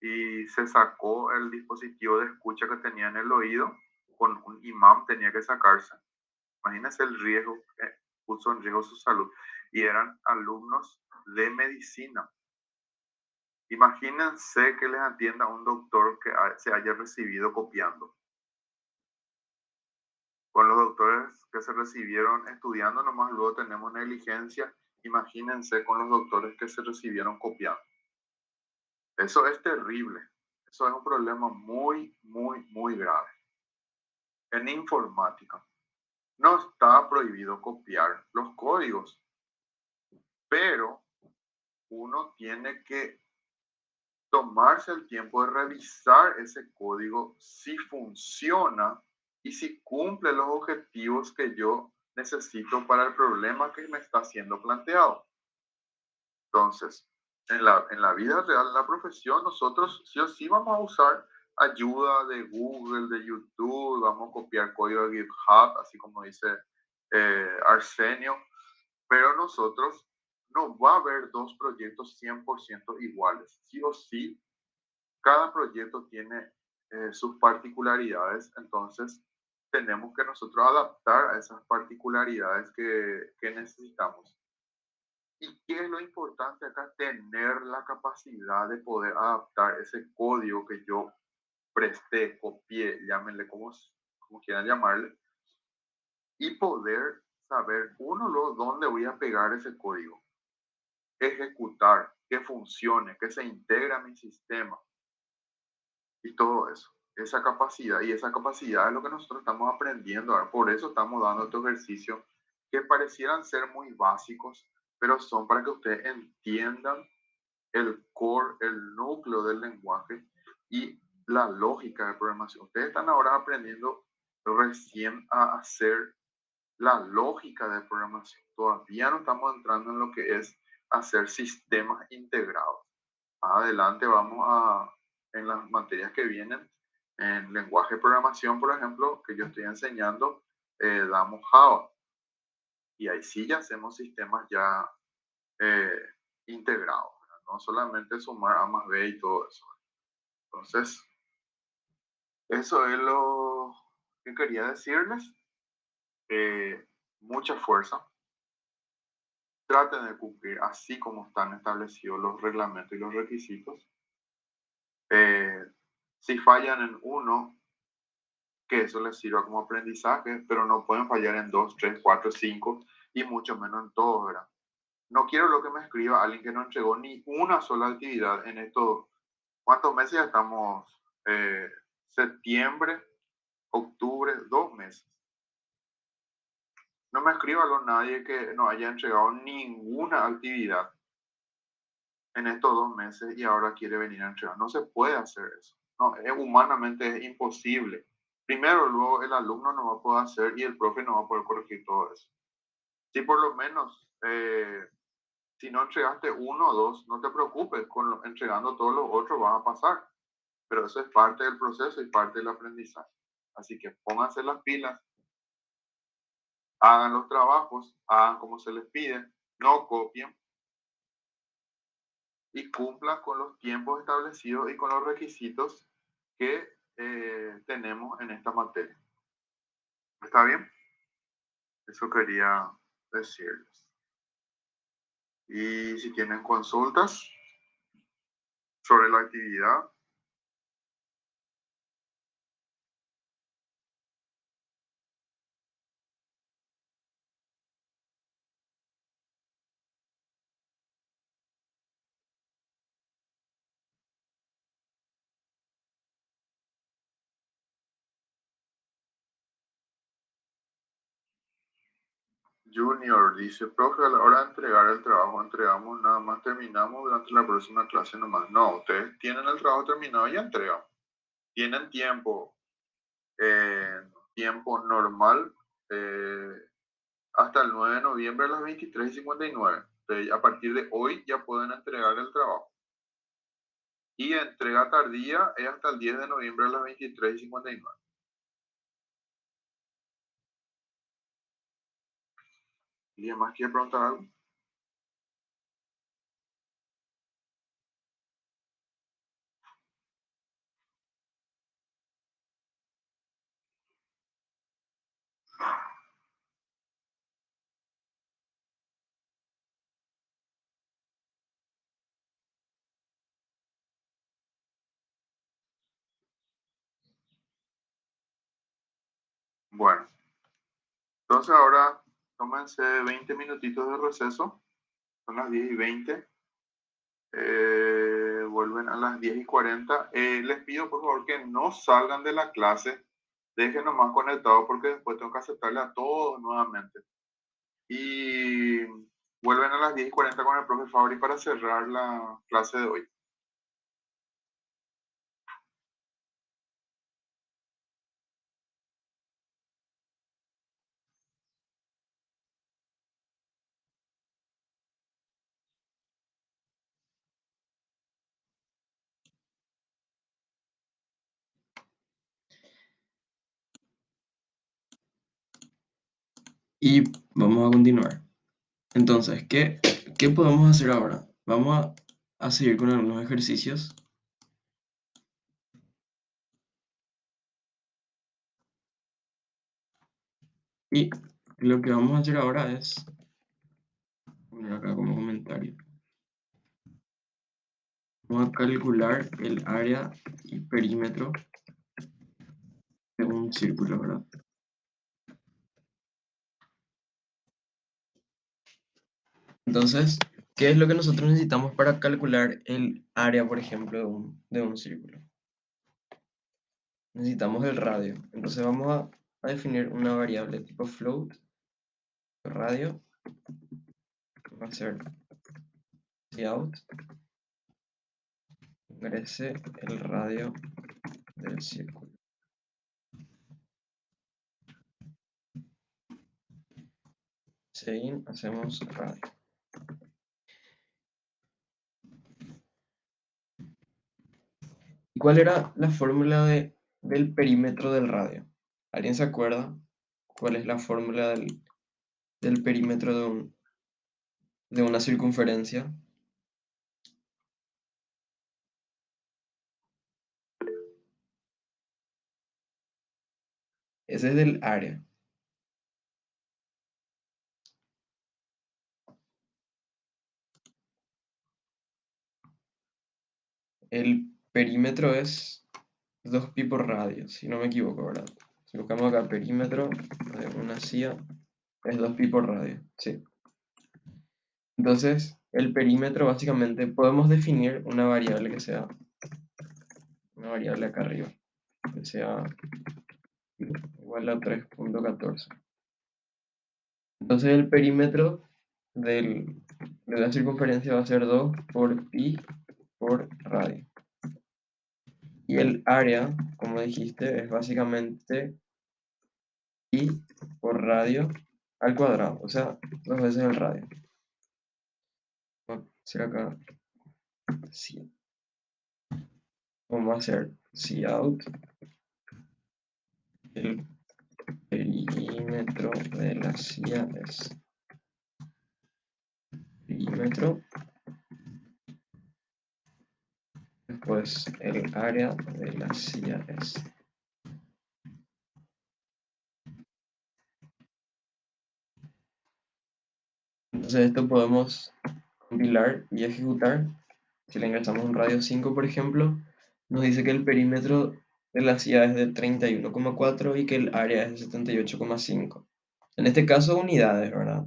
y se sacó el dispositivo de escucha que tenía en el oído. Con un imán tenía que sacarse. Imagínense el riesgo que puso en riesgo su salud. Y eran alumnos de medicina. Imagínense que les atienda un doctor que se haya recibido copiando. Con los doctores que se recibieron estudiando, nomás luego tenemos negligencia. Imagínense con los doctores que se recibieron copiando. Eso es terrible. Eso es un problema muy, muy, muy grave. En informática no está prohibido copiar los códigos, pero uno tiene que tomarse el tiempo de revisar ese código si funciona y si cumple los objetivos que yo necesito para el problema que me está siendo planteado. Entonces, en la vida real, en la profesión, nosotros sí o sí vamos a usar ayuda de Google, de YouTube, vamos a copiar código de GitHub, así como dice Arsenio, pero nosotros no va a haber dos proyectos 100% iguales. Sí o sí, cada proyecto tiene sus particularidades, entonces tenemos que nosotros adaptar a esas particularidades que necesitamos. ¿Y qué es lo importante acá? Tener la capacidad de poder adaptar ese código que yo presté, copié, llámenle como quieran llamarle, y poder saber, uno, dónde voy a pegar ese código, ejecutar, que funcione, que se integre a mi sistema y todo eso. Esa capacidad es lo que nosotros estamos aprendiendo ahora. Por eso estamos dando estos ejercicios que parecieran ser muy básicos, pero son para que ustedes entiendan el core, el núcleo del lenguaje y la lógica de programación. Ustedes están ahora aprendiendo recién a hacer la lógica de programación. Todavía no estamos entrando en lo que es hacer sistemas integrados. Más adelante en las materias que vienen, en lenguaje de programación, por ejemplo, que yo estoy enseñando, damos Java. Y ahí sí ya hacemos sistemas ya eh, integrados, ¿verdad? No solamente sumar A más B y todo eso. Entonces, eso es lo que quería decirles. Mucha fuerza. Traten de cumplir así como están establecidos los reglamentos y los requisitos. Eh, si fallan en uno, que eso les sirva como aprendizaje, pero no pueden fallar en dos, tres, cuatro, cinco y mucho menos en todos, ¿verdad? No quiero lo que me escriba alguien que no entregó ni una sola actividad en estos, ¿cuántos meses ya estamos? Septiembre, octubre, 2 meses. No me escriba a nadie que no haya entregado ninguna actividad en estos 2 meses y ahora quiere venir a entregar. No se puede hacer eso. No, humanamente es imposible. Primero, luego el alumno no va a poder hacer y el profe no va a poder corregir todo eso. Si por lo menos, si no entregaste uno o dos, no te preocupes, entregando todos los otros vas a pasar. Pero eso es parte del proceso y parte del aprendizaje. Así que pónganse las pilas, hagan los trabajos, hagan como se les pide, no copien y cumplan con los tiempos establecidos y con los requisitos que tenemos en esta materia. ¿Está bien? Eso quería decirles. Y si tienen consultas sobre la actividad, Junior dice, profe, a la hora de entregar el trabajo, entregamos nada más, terminamos durante la próxima clase nomás. No, ustedes tienen el trabajo terminado y ya entregan. Tienen tiempo normal, hasta el 9 de noviembre a las 23:59. Entonces, a partir de hoy ya pueden entregar el trabajo. Y entrega tardía es hasta el 10 de noviembre a las 23:59. ¿Alguien más quiere preguntar algo? Bueno, entonces ahora tómense 20 minutitos de receso. Son las 10:20. Vuelven a las 10:40. Les pido por favor que no salgan de la clase. Dejen nomás conectados porque después tengo que aceptarle a todos nuevamente. Y vuelven a las 10:40 con el profe Fabri para cerrar la clase de hoy. Y vamos a continuar. Entonces, ¿qué podemos hacer ahora? Vamos a seguir con algunos ejercicios. Y lo que vamos a hacer ahora es poner acá como comentario. Vamos a calcular el área y perímetro de un círculo, ¿verdad? Entonces, ¿qué es lo que nosotros necesitamos para calcular el área, por ejemplo, de un círculo? Necesitamos el radio. Entonces vamos a definir una variable tipo float, radio, va a ser cout, merece el radio del círculo. Seguir, hacemos radio. ¿Y cuál era la fórmula del perímetro del radio? ¿Alguien se acuerda cuál es la fórmula del perímetro de una circunferencia? Ese es del área. El perímetro es 2pi por radio, si no me equivoco, ¿verdad? Si buscamos acá perímetro de una CIA, es 2pi por radio, sí. Entonces, el perímetro básicamente podemos definir una variable que sea, una variable acá arriba, que sea igual a 3.14. Entonces el perímetro de la circunferencia va a ser 2 por pi por radio. Y el área, como dijiste, es básicamente pi por radio al cuadrado, o sea, 2 veces el radio. Vamos a hacer acá, sí. Vamos a hacer cout, el perímetro de la CIA es perímetro, después el área de la CIA es. Entonces esto podemos compilar y ejecutar. Si le ingresamos un radio 5, por ejemplo, nos dice que el perímetro de la CIA es de 31,4 y que el área es de 78,5. En este caso, unidades, ¿verdad?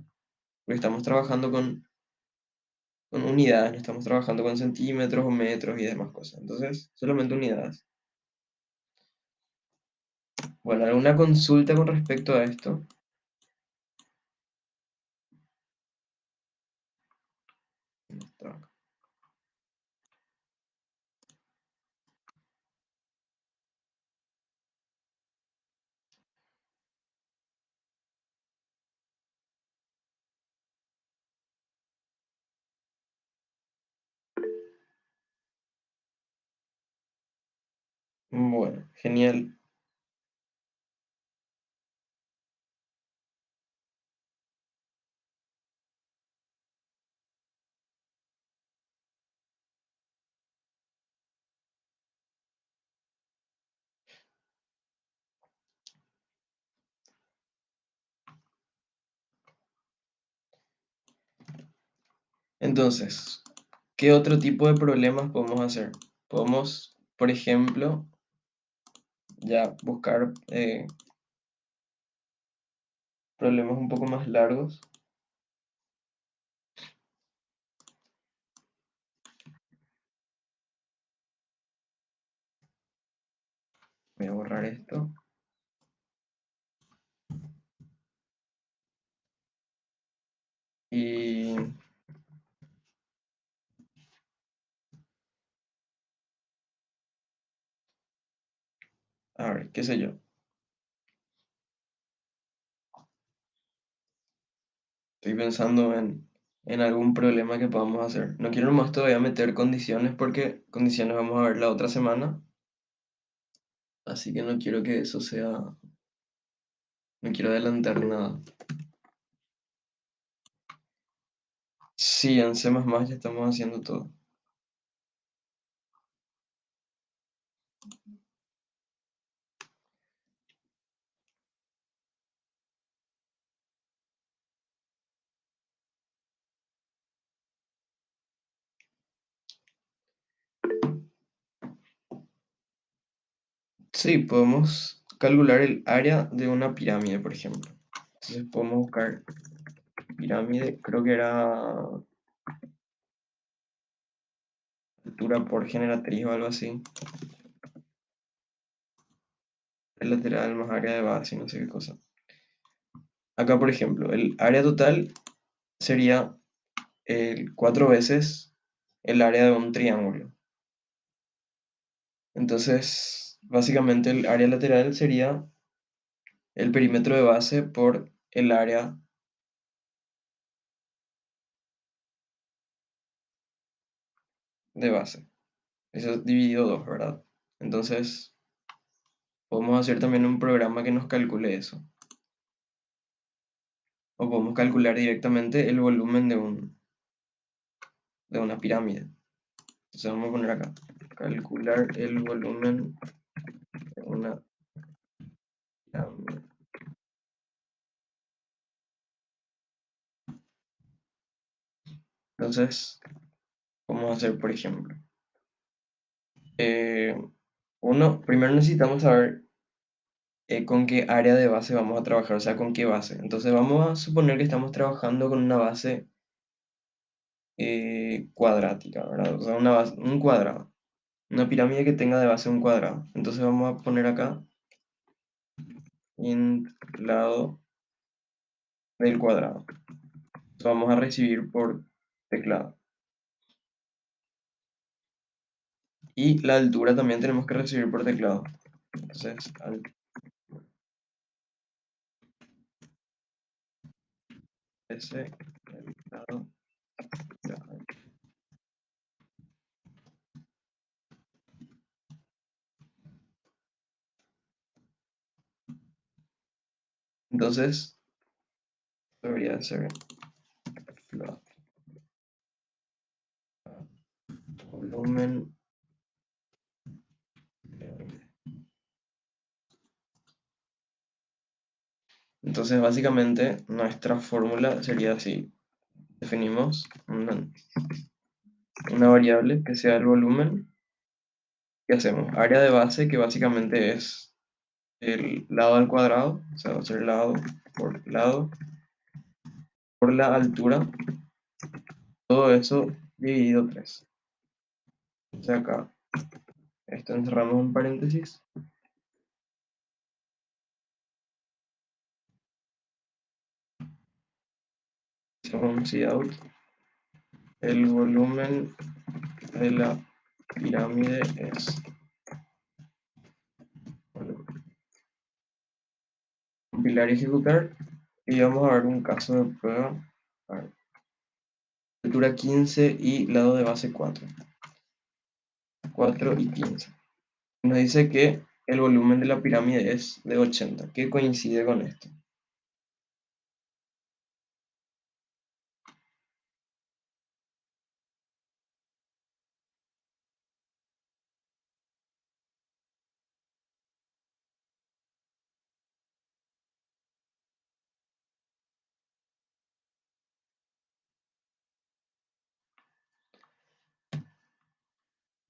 Porque estamos trabajando con unidades, no estamos trabajando con centímetros o metros y demás cosas. Entonces, solamente unidades. Bueno, ¿alguna consulta con respecto a esto? Bueno, genial. Entonces, ¿qué otro tipo de problemas podemos hacer? Podemos, por ejemplo, ya buscar problemas un poco más largos. Voy a borrar esto. Y a ver, qué sé yo. Estoy pensando en algún problema que podamos hacer. No quiero más todavía meter condiciones porque condiciones vamos a ver la otra semana. Así que no quiero que eso sea, no quiero adelantar nada. Sí, en C++ ya estamos haciendo todo. Sí, podemos calcular el área de una pirámide, por ejemplo. Entonces podemos buscar pirámide, creo que era altura por generatriz o algo así. El lateral más área de base, no sé qué cosa. Acá, por ejemplo, el área total sería 4 veces el área de un triángulo. Entonces, básicamente el área lateral sería el perímetro de base por el área de base. Eso es dividido 2, ¿verdad? Entonces, podemos hacer también un programa que nos calcule eso. O podemos calcular directamente el volumen de una pirámide. Entonces vamos a poner acá, calcular el volumen de una pirámide. Entonces, vamos a hacer, por ejemplo, eh, primero necesitamos saber con qué área de base vamos a trabajar, o sea, con qué base. Entonces vamos a suponer que estamos trabajando con una base cuadrática, ¿verdad? O sea, un cuadrado. Una pirámide que tenga de base un cuadrado. Entonces vamos a poner acá int lado del cuadrado. Entonces vamos a recibir por teclado. Y la altura también tenemos que recibir por teclado. Entonces, s el lado, ya. Entonces, debería ser plot volumen. Entonces, básicamente, nuestra fórmula sería así. Definimos una variable que sea el volumen. ¿Qué hacemos? Área de base, que básicamente es el lado al cuadrado, o sea, va a ser lado, por la altura, todo eso dividido 3. O sea, acá, esto encerramos un paréntesis, hacemos un cout, el volumen de la pirámide es, bueno, compilar y ejecutar, y vamos a ver un caso de prueba. A ver, altura 15 y lado de base 4 y 15. Nos dice que el volumen de la pirámide es de 80, que coincide con esto.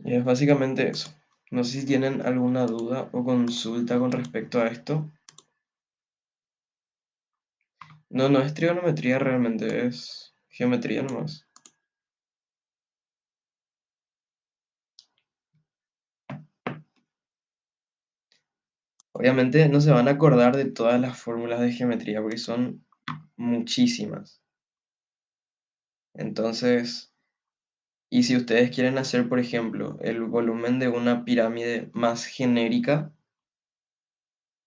Y es básicamente eso. No sé si tienen alguna duda o consulta con respecto a esto. No, no es trigonometría realmente, es geometría nomás. Obviamente no se van a acordar de todas las fórmulas de geometría porque son muchísimas. Entonces, y si ustedes quieren hacer, por ejemplo, el volumen de una pirámide más genérica,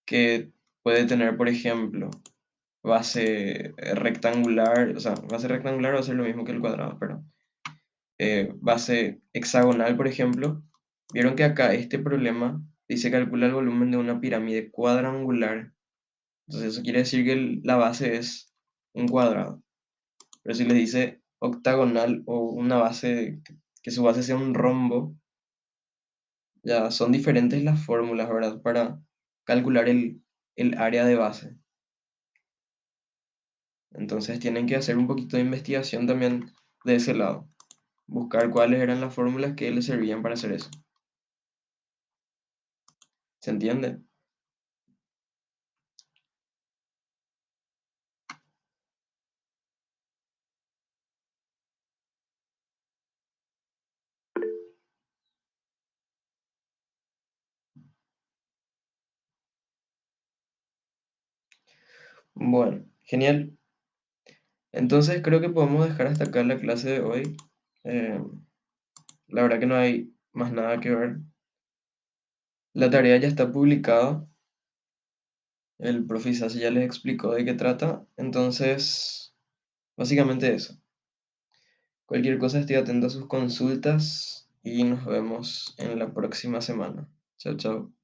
que puede tener, por ejemplo, base rectangular, o sea, base rectangular va a ser lo mismo que el cuadrado, pero base hexagonal, por ejemplo, vieron que acá este problema dice calcula el volumen de una pirámide cuadrangular. Entonces eso quiere decir que la base es un cuadrado. Pero si les dice octagonal o una base, que su base sea un rombo, ya son diferentes las fórmulas, ¿verdad? Para calcular el área de base. Entonces tienen que hacer un poquito de investigación también de ese lado. Buscar cuáles eran las fórmulas que les servían para hacer eso. ¿Se entiende? Bueno, genial. Entonces creo que podemos dejar hasta acá la clase de hoy. Eh, la verdad que no hay más nada que ver. La tarea ya está publicada. El profe Isasi ya les explicó de qué trata. Entonces, básicamente eso. Cualquier cosa estoy atento a sus consultas y nos vemos en la próxima semana. Chao, chao.